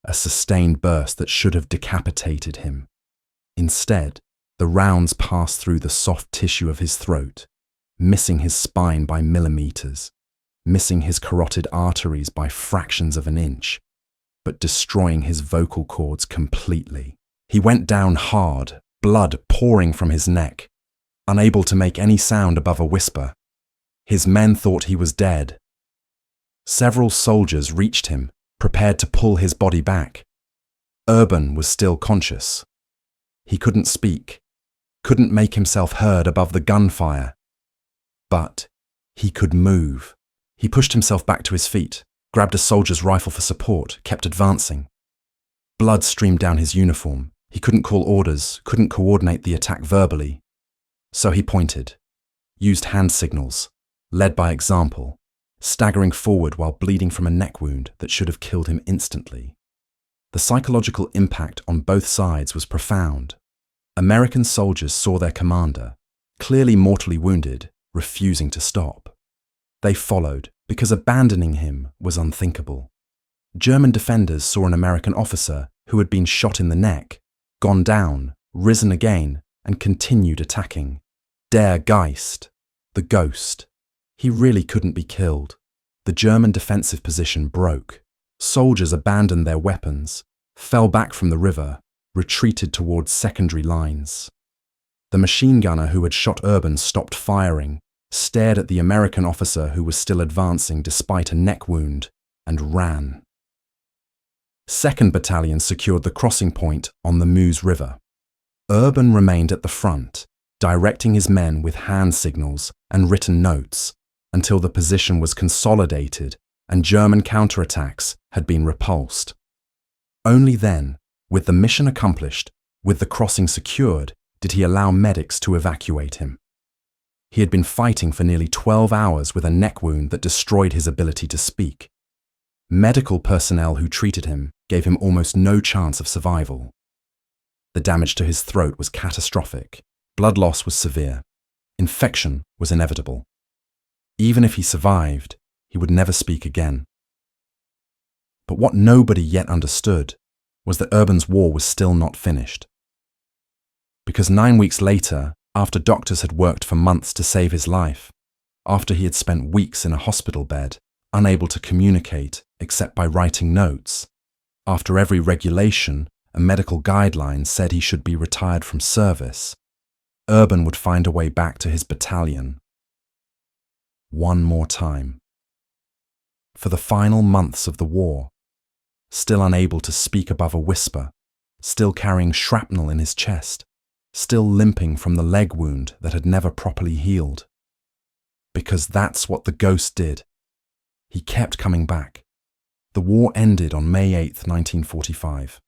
a sustained burst that should have decapitated him. Instead, the rounds passed through the soft tissue of his throat, missing his spine by millimeters, missing his carotid arteries by fractions of an inch, but destroying his vocal cords completely. He went down hard, blood pouring from his neck, unable to make any sound above a whisper. His men thought he was dead. Several soldiers reached him, prepared to pull his body back. Urban was still conscious. He couldn't speak, couldn't make himself heard above the gunfire. But he could move. He pushed himself back to his feet, grabbed a soldier's rifle for support, kept advancing. Blood streamed down his uniform. He couldn't call orders, couldn't coordinate the attack verbally. So he pointed, used hand signals, led by example, staggering forward while bleeding from a neck wound that should have killed him instantly. The psychological impact on both sides was profound. American soldiers saw their commander, clearly mortally wounded, refusing to stop. They followed because abandoning him was unthinkable. German defenders saw an American officer who had been shot in the neck, gone down, risen again, and continued attacking. Der Geist, the ghost. He really couldn't be killed. The German defensive position broke. Soldiers abandoned their weapons, fell back from the river, retreated towards secondary lines. The machine gunner who had shot Urban stopped firing, stared at the American officer who was still advancing despite a neck wound, and ran. 2nd Battalion secured the crossing point on the Meuse River. Urban remained at the front, directing his men with hand signals and written notes until the position was consolidated and German counterattacks had been repulsed. Only then, with the mission accomplished, with the crossing secured, did he allow medics to evacuate him. He had been fighting for nearly 12 hours with a neck wound that destroyed his ability to speak. Medical personnel who treated him gave him almost no chance of survival. The damage to his throat was catastrophic. Blood loss was severe. Infection was inevitable. Even if he survived, he would never speak again. But what nobody yet understood was that Urban's war was still not finished. Because 9 weeks later, after doctors had worked for months to save his life, after he had spent weeks in a hospital bed, unable to communicate except by writing notes, after every regulation and medical guidelines said he should be retired from service, Urban would find a way back to his battalion. One more time. For the final months of the war, still unable to speak above a whisper, still carrying shrapnel in his chest, still limping from the leg wound that had never properly healed. Because that's what the ghost did. He kept coming back. The war ended on May 8, 1945.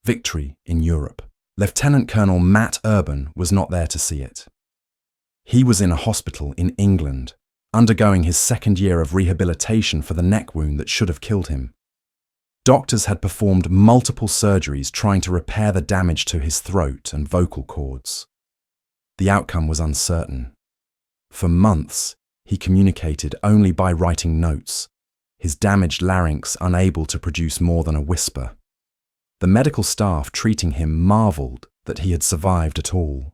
Victory in Europe. Lieutenant Colonel Matt Urban was not there to see it. He was in a hospital in England, undergoing his 2nd year of rehabilitation for the neck wound that should have killed him. Doctors had performed multiple surgeries trying to repair the damage to his throat and vocal cords. The outcome was uncertain. For months, He communicated only by writing notes, his damaged larynx unable to produce more than a whisper. The medical staff treating him marveled that he had survived at all.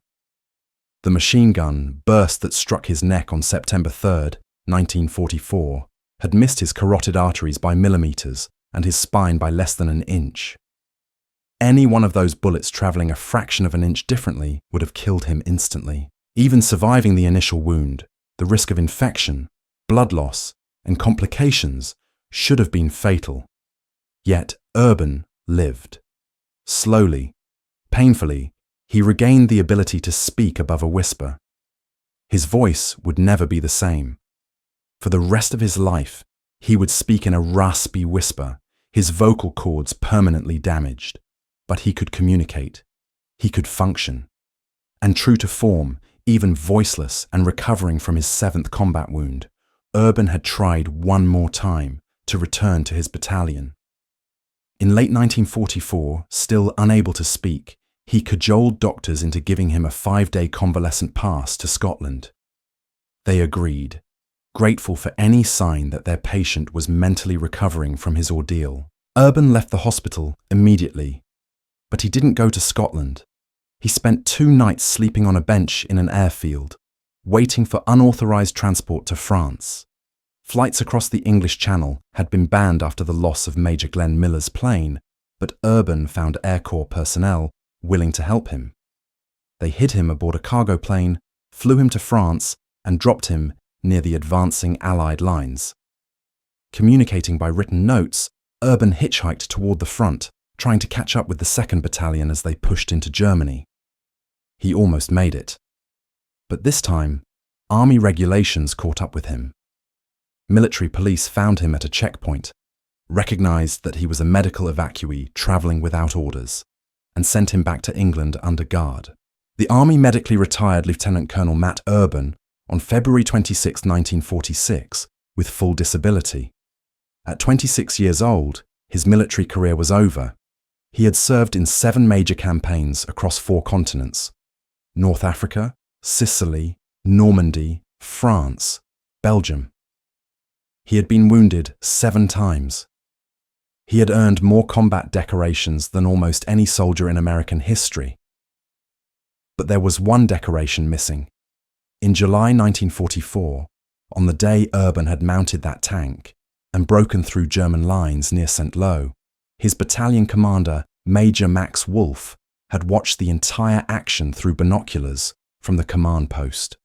The machine gun burst that struck his neck on September 3rd, 1944, had missed his carotid arteries by millimeters and his spine by less than an inch. Any one of those bullets traveling a fraction of an inch differently would have killed him instantly. Even surviving the initial wound, the risk of infection, blood loss, and complications should have been fatal. Yet Urban lived. Slowly, painfully, he regained the ability to speak above a whisper. His voice would never be the same. For the rest of his life, he would speak in a raspy whisper, his vocal cords permanently damaged. But he could communicate. He could function. And true to form, even voiceless and recovering from his 7th combat wound, Urban had tried one more time to return to his battalion. In late 1944, still unable to speak, he cajoled doctors into giving him a 5-day convalescent pass to Scotland. They agreed, grateful for any sign that their patient was mentally recovering from his ordeal. Urban left the hospital immediately, but he didn't go to Scotland. He spent 2 nights sleeping on a bench in an airfield, waiting for unauthorized transport to France. Flights across the English Channel had been banned after the loss of Major Glenn Miller's plane, but Urban found Air Corps personnel willing to help him. They hid him aboard a cargo plane, flew him to France, and dropped him near the advancing Allied lines. Communicating by written notes, Urban hitchhiked toward the front, trying to catch up with the 2nd Battalion as they pushed into Germany. He almost made it. But this time, army regulations caught up with him. Military police found him at a checkpoint, recognized that he was a medical evacuee traveling without orders, and sent him back to England under guard. The Army medically retired Lieutenant Colonel Matt Urban on February 26, 1946, with full disability. At 26 years old, his military career was over. He had served in 7 major campaigns across 4 continents: North Africa, Sicily, Normandy, France, Belgium. He had been wounded 7 times. He had earned more combat decorations than almost any soldier in American history. But there was one decoration missing. In July 1944, on the day Urban had mounted that tank and broken through German lines near St. Lo, his battalion commander, Major Max Wolfe, had watched the entire action through binoculars from the command post.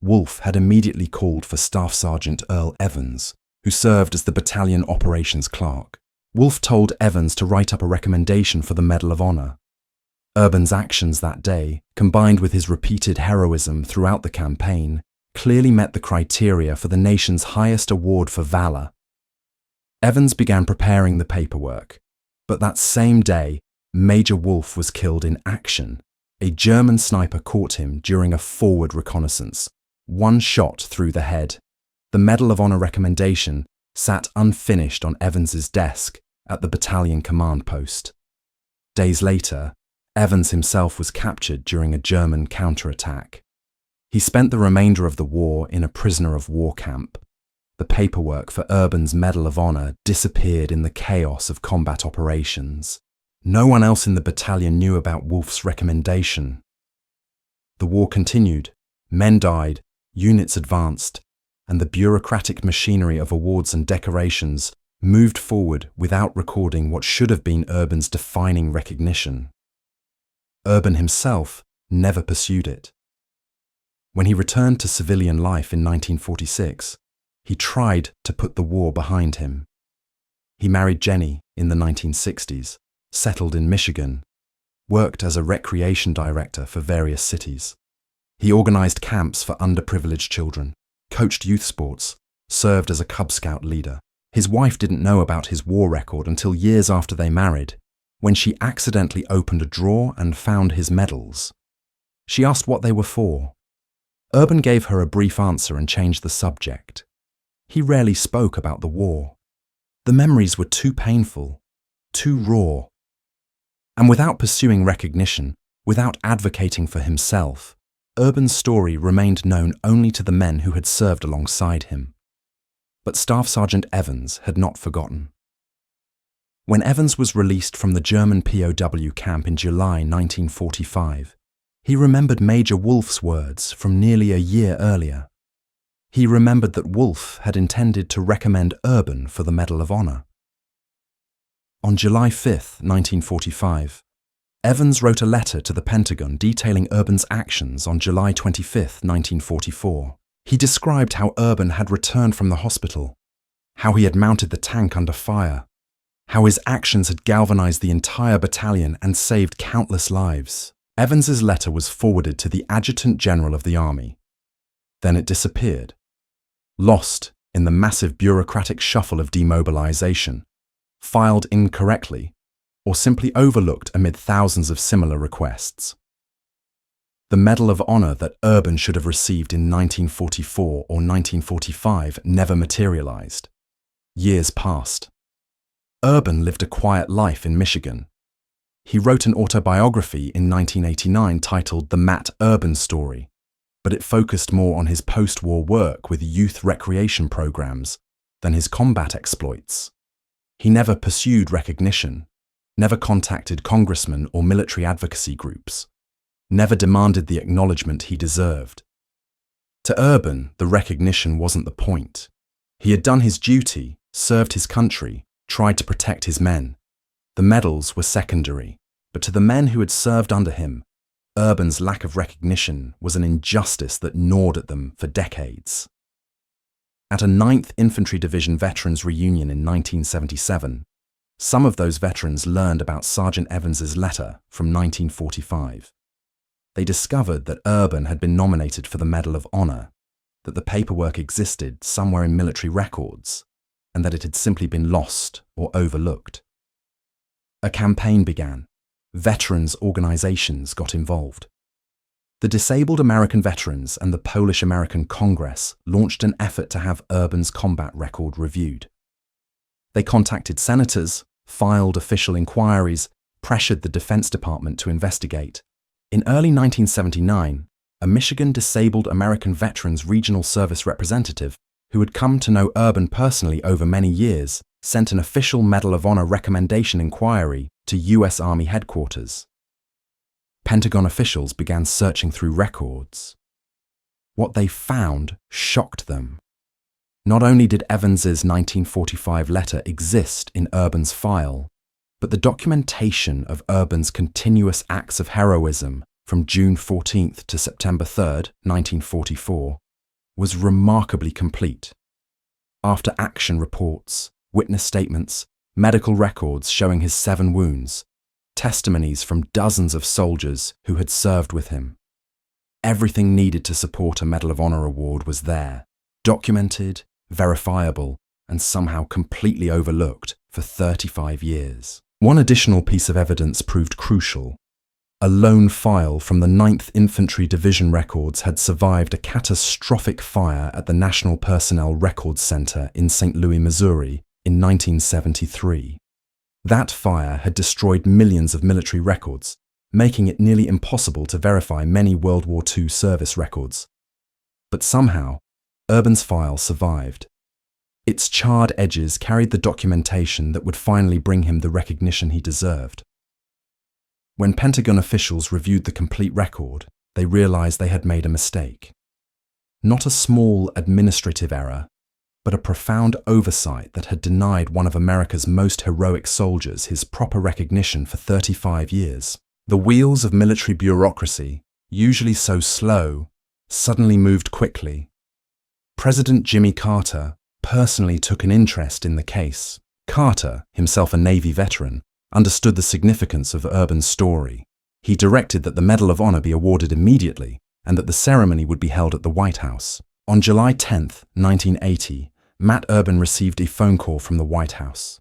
Wolfe had immediately called for Staff Sergeant Earl Evans, who served as the battalion operations clerk. Wolfe told Evans to write up a recommendation for the Medal of Honor. Urban's actions that day, combined with his repeated heroism throughout the campaign, clearly met the criteria for the nation's highest award for valor. Evans began preparing the paperwork, but that same day, Major Wolfe was killed in action. A German sniper caught him during a forward reconnaissance, 1 shot through the head. The Medal of Honor recommendation sat unfinished on Evans's desk at the battalion command post. Days later, Evans himself was captured during a German counterattack. He spent the remainder of the war in a prisoner of war camp. The paperwork for Urban's Medal of Honor disappeared in the chaos of combat operations. No one else in the battalion knew about Wolfe's recommendation. The war continued, men died, units advanced, and the bureaucratic machinery of awards and decorations moved forward without recording what should have been Urban's defining recognition. Urban himself never pursued it. When he returned to civilian life in 1946, he tried to put the war behind him. He married Jenny in the 1960s, settled in Michigan, worked as a recreation director for various cities. He organized camps for underprivileged children, coached youth sports, served as a Cub Scout leader. His wife didn't know about his war record until years after they married, when she accidentally opened a drawer and found his medals. She asked what they were for. Urban gave her a brief answer and changed the subject. He rarely spoke about the war. The memories were too painful, too raw. And without pursuing recognition, without advocating for himself, Urban's story remained known only to the men who had served alongside him. But Staff Sergeant Evans had not forgotten. When Evans was released from the German POW camp in July 1945, he remembered Major Wolfe's words from nearly a year earlier. He remembered that Wolfe had intended to recommend Urban for the Medal of Honor. On July 5, 1945, Evans wrote a letter to the Pentagon detailing Urban's actions on July 25, 1944. He described how Urban had returned from the hospital, how he had mounted the tank under fire, how his actions had galvanized the entire battalion and saved countless lives. Evans's letter was forwarded to the Adjutant General of the Army. Then it disappeared, lost in the massive bureaucratic shuffle of demobilization, filed incorrectly, or simply overlooked amid thousands of similar requests. The Medal of Honor that Urban should have received in 1944 or 1945 never materialized. Years passed. Urban lived a quiet life in Michigan. He wrote an autobiography in 1989 titled The Matt Urban Story, but it focused more on his post-war work with youth recreation programs than his combat exploits. He never pursued recognition, never contacted congressmen or military advocacy groups, never demanded the acknowledgement he deserved. To Urban, the recognition wasn't the point. He had done his duty, served his country, tried to protect his men. The medals were secondary, but to the men who had served under him, Urban's lack of recognition was an injustice that gnawed at them for decades. At a 9th Infantry Division veterans reunion in 1977, some of those veterans learned about Sergeant Evans's letter from 1945. They discovered that Urban had been nominated for the Medal of Honor, that the paperwork existed somewhere in military records, and that it had simply been lost or overlooked. A campaign began. Veterans organizations got involved. The Disabled American Veterans and the Polish American Congress launched an effort to have Urban's combat record reviewed. They contacted senators, filed official inquiries, pressured the Defense Department to investigate. In early 1979, a Michigan Disabled American Veterans Regional Service representative, who had come to know Urban personally over many years, sent an official Medal of Honor recommendation inquiry to U.S. Army headquarters. Pentagon officials began searching through records. What they found shocked them. Not only did Evans's 1945 letter exist in Urban's file, but the documentation of Urban's continuous acts of heroism from June 14th to September 3rd, 1944, was remarkably complete. After action reports, witness statements, medical records showing his 7 wounds, testimonies from dozens of soldiers who had served with him. Everything needed to support a Medal of Honor award was there, documented, verifiable, and somehow completely overlooked for 35 years. One additional piece of evidence proved crucial. A lone file from the 9th Infantry Division records had survived a catastrophic fire at the National Personnel Records Center in St. Louis, Missouri in 1973. That fire had destroyed millions of military records, making it nearly impossible to verify many World War II service records. But somehow, Urban's file survived. Its charred edges carried the documentation that would finally bring him the recognition he deserved. When Pentagon officials reviewed the complete record, they realized they had made a mistake. Not a small administrative error, but a profound oversight that had denied one of America's most heroic soldiers his proper recognition for 35 years. The wheels of military bureaucracy, usually so slow, suddenly moved quickly. President Jimmy Carter personally took an interest in the case. Carter, himself a Navy veteran, understood the significance of Urban's story. He directed that the Medal of Honor be awarded immediately and that the ceremony would be held at the White House. On July 10, 1980, Matt Urban received a phone call from the White House.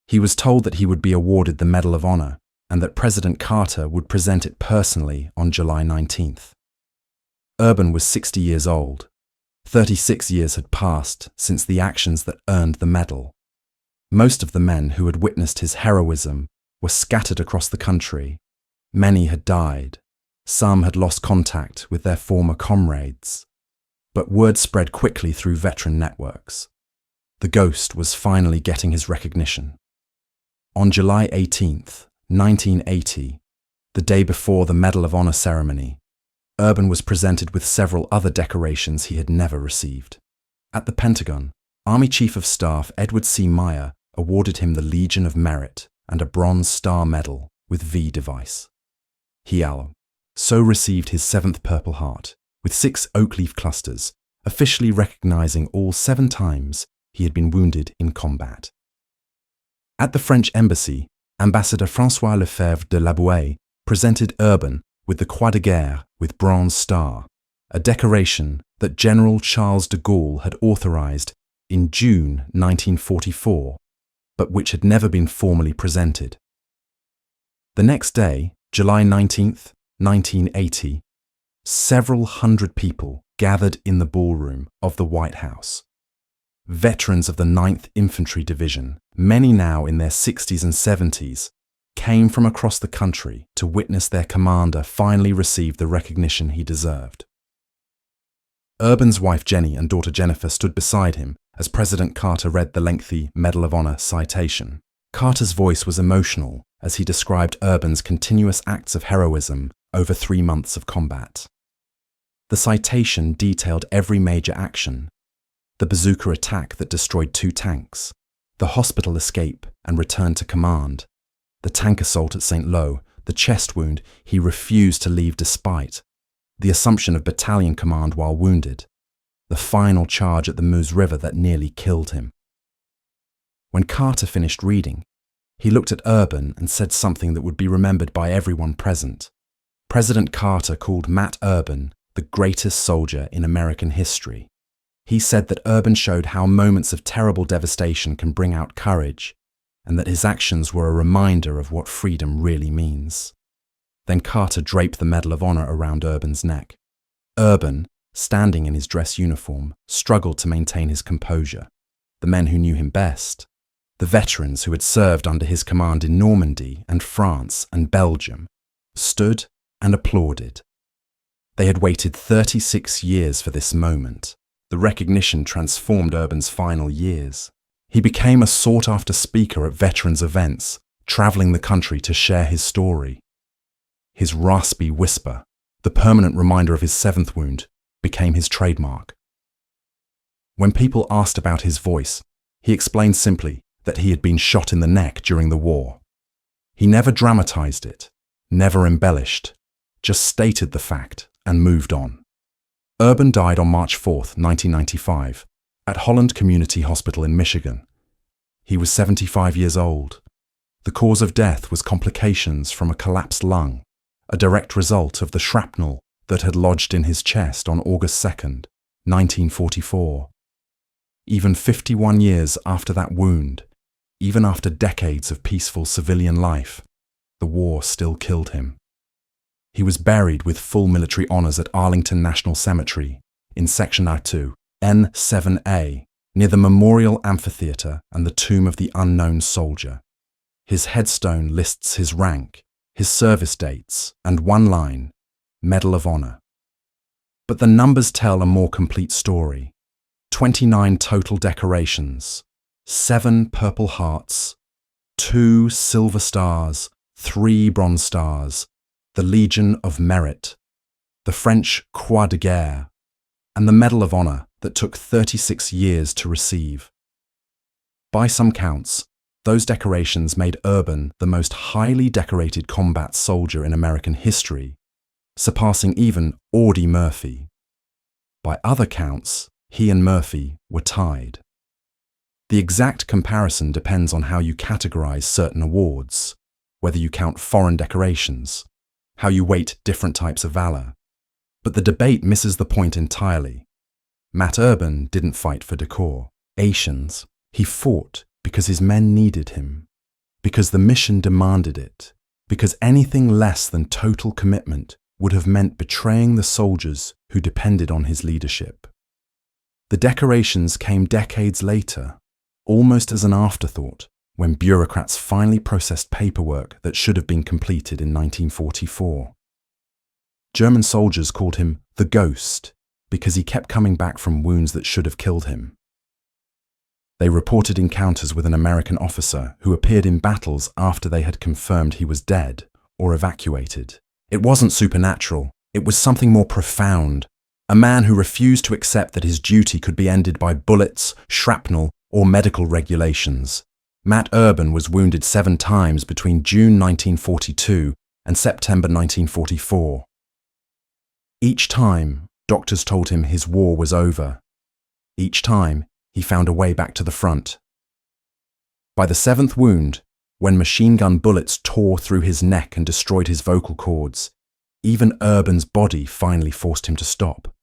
He was told that he would be awarded the Medal of Honor and that President Carter would present it personally on July 19th. Urban was 60 years old. 36 years had passed since the actions that earned the medal. Most of the men who had witnessed his heroism were scattered across the country. Many had died, Some had lost contact with their former comrades, but word spread quickly through veteran networks. The Ghost was finally getting his recognition. On July 18th, 1980, the day before the Medal of Honor ceremony, Urban was presented with several other decorations he had never received. At the Pentagon, Army Chief of Staff Edward C. Meyer awarded him the Legion of Merit and a Bronze Star Medal with V device. He so received his 7th Purple Heart, with 6 oak leaf clusters, officially recognizing all 7 times he had been wounded in combat. At the French Embassy, Ambassador François Lefebvre de Labouée presented Urban with the Croix de Guerre with Bronze Star, a decoration that General Charles de Gaulle had authorized in June 1944, but which had never been formally presented. The next day, July 19th, 1980, several hundred people gathered in the ballroom of the White House. Veterans of the 9th Infantry Division, many now in their 60s and 70s, came from across the country to witness their commander finally receive the recognition he deserved. Urban's wife Jenny and daughter Jennifer stood beside him as President Carter read the lengthy Medal of Honor citation. Carter's voice was emotional as he described Urban's continuous acts of heroism over 3 months of combat. The citation detailed every major action: the bazooka attack that destroyed 2 tanks, the hospital escape and return to command, the tank assault at St. Lo, the chest wound he refused to leave despite, the assumption of battalion command while wounded, the final charge at the Meuse River that nearly killed him. When Carter finished reading, he looked at Urban and said something that would be remembered by everyone present. President Carter called Matt Urban the greatest soldier in American history. He said that Urban showed how moments of terrible devastation can bring out courage, and that his actions were a reminder of what freedom really means. Then Carter draped the Medal of Honor around Urban's neck. Urban, standing in his dress uniform, struggled to maintain his composure. The men who knew him best, the veterans who had served under his command in Normandy and France and Belgium, stood and applauded. They had waited 36 years for this moment. The recognition transformed Urban's final years. He became a sought-after speaker at veterans' events, traveling the country to share his story. His raspy whisper, the permanent reminder of his 7th wound, became his trademark. When people asked about his voice, he explained simply that he had been shot in the neck during the war. He never dramatized it, never embellished, just stated the fact and moved on. Urban died on March 4th, 1995, at Holland Community Hospital in Michigan. He was 75 years old. The cause of death was complications from a collapsed lung, a direct result of the shrapnel that had lodged in his chest on August 2nd, 1944. Even 51 years after that wound, even after decades of peaceful civilian life, the war still killed him. He was buried with full military honors at Arlington National Cemetery in Section R2, N7A, near the Memorial Amphitheater and the Tomb of the Unknown Soldier. His headstone lists his rank, his service dates, and one line, Medal of Honor. But the numbers tell a more complete story. 29 total decorations, 7 Purple Hearts, 2 Silver Stars, 3 Bronze Stars, the Legion of Merit, the French Croix de Guerre, and the Medal of Honor that took 36 years to receive. By some counts, those decorations made Urban the most highly decorated combat soldier in American history, surpassing even Audie Murphy. By other counts, he and Murphy were tied. The exact comparison depends on how you categorize certain awards, whether you count foreign decorations, how you weight different types of valor. But the debate misses the point entirely. Matt Urban didn't fight for decor. Asians. He fought because his men needed him, because the mission demanded it, because anything less than total commitment would have meant betraying the soldiers who depended on his leadership. The decorations came decades later, almost as an afterthought, when bureaucrats finally processed paperwork that should have been completed in 1944. German soldiers called him the Ghost because he kept coming back from wounds that should have killed him. They reported encounters with an American officer who appeared in battles after they had confirmed he was dead or evacuated. It wasn't supernatural, it was something more profound. A man who refused to accept that his duty could be ended by bullets, shrapnel, or medical regulations. Matt Urban was wounded 7 times between June 1942 and September 1944. Each time, doctors told him his war was over. Each time, he found a way back to the front. By the 7th wound, when machine gun bullets tore through his neck and destroyed his vocal cords, even Urban's body finally forced him to stop.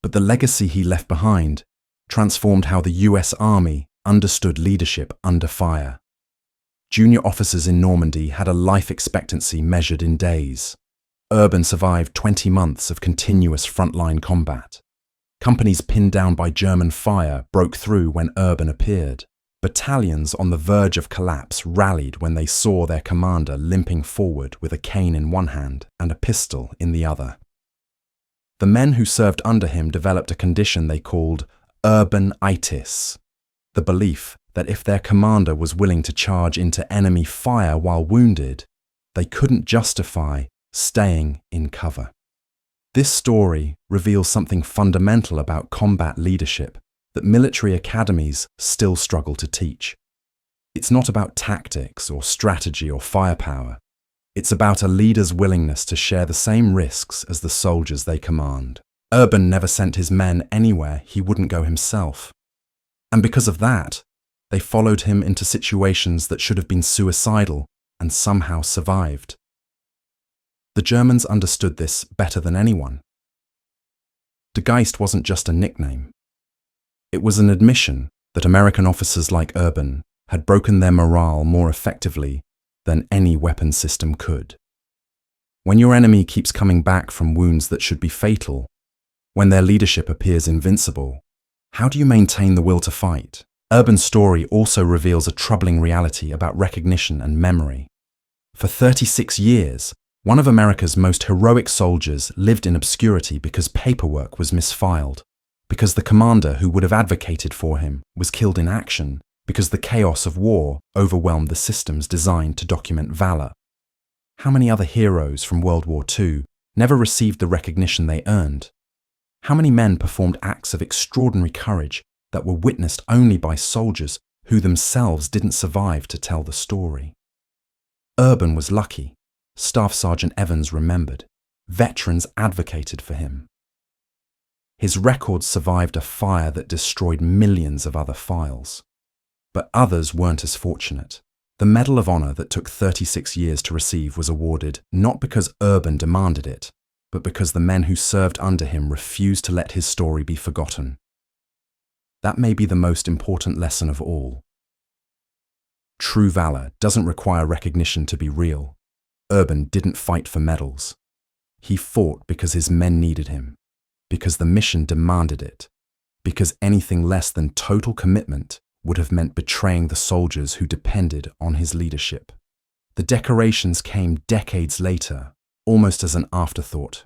But the legacy he left behind transformed how the US Army understood leadership under fire. Junior officers in Normandy had a life expectancy measured in days. Urban survived 20 months of continuous frontline combat. Companies pinned down by German fire broke through when Urban appeared. Battalions on the verge of collapse rallied when they saw their commander limping forward with a cane in one hand and a pistol in the other. The men who served under him developed a condition they called Urbanitis, the belief that if their commander was willing to charge into enemy fire while wounded, they couldn't justify staying in cover. This story reveals something fundamental about combat leadership that military academies still struggle to teach. It's not about tactics or strategy or firepower. It's about a leader's willingness to share the same risks as the soldiers they command. Urban never sent his men anywhere he wouldn't go himself. And because of that, they followed him into situations that should have been suicidal and somehow survived. The Germans understood this better than anyone. De Geist wasn't just a nickname. It was an admission that American officers like Urban had broken their morale more effectively than any weapon system could. When your enemy keeps coming back from wounds that should be fatal, when their leadership appears invincible, how do you maintain the will to fight? Urban's story also reveals a troubling reality about recognition and memory. For 36 years, one of America's most heroic soldiers lived in obscurity because paperwork was misfiled, because the commander who would have advocated for him was killed in action, because the chaos of war overwhelmed the systems designed to document valor. How many other heroes from World War II never received the recognition they earned? How many men performed acts of extraordinary courage that were witnessed only by soldiers who themselves didn't survive to tell the story? Urban was lucky. Staff Sergeant Evans remembered. Veterans advocated for him. His record survived a fire that destroyed millions of other files. But others weren't as fortunate. The Medal of Honor that took 36 years to receive was awarded not because Urban demanded it, but because the men who served under him refused to let his story be forgotten. That may be the most important lesson of all. True valor doesn't require recognition to be real. Urban didn't fight for medals. He fought because his men needed him, because the mission demanded it, because anything less than total commitment would have meant betraying the soldiers who depended on his leadership. The decorations came decades later, almost as an afterthought.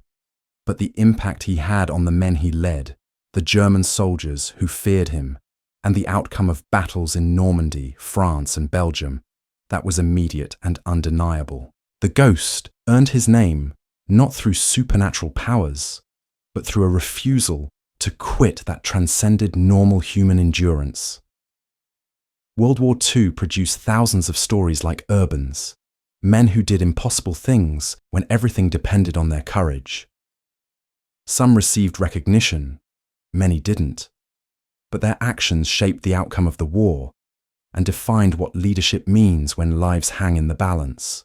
But the impact he had on the men he led, the German soldiers who feared him, and the outcome of battles in Normandy, France, and Belgium, that was immediate and undeniable. The Ghost earned his name not through supernatural powers, but through a refusal to quit that transcended normal human endurance. World War II produced thousands of stories like Urban's, men who did impossible things when everything depended on their courage. Some received recognition, many didn't, but their actions shaped the outcome of the war and defined what leadership means when lives hang in the balance.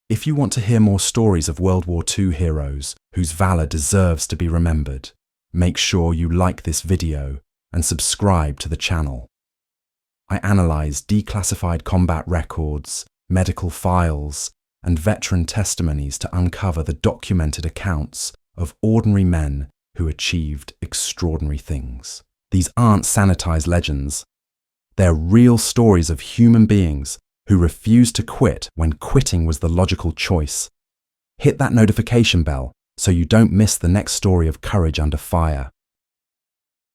If you want to hear more stories of World War II heroes whose valor deserves to be remembered, make sure you like this video and subscribe to the channel. I analyze declassified combat records, medical files, and veteran testimonies to uncover the documented accounts of ordinary men who achieved extraordinary things. These aren't sanitized legends. They're real stories of human beings who refused to quit when quitting was the logical choice, Hit that notification bell so you don't miss the next story of courage under fire.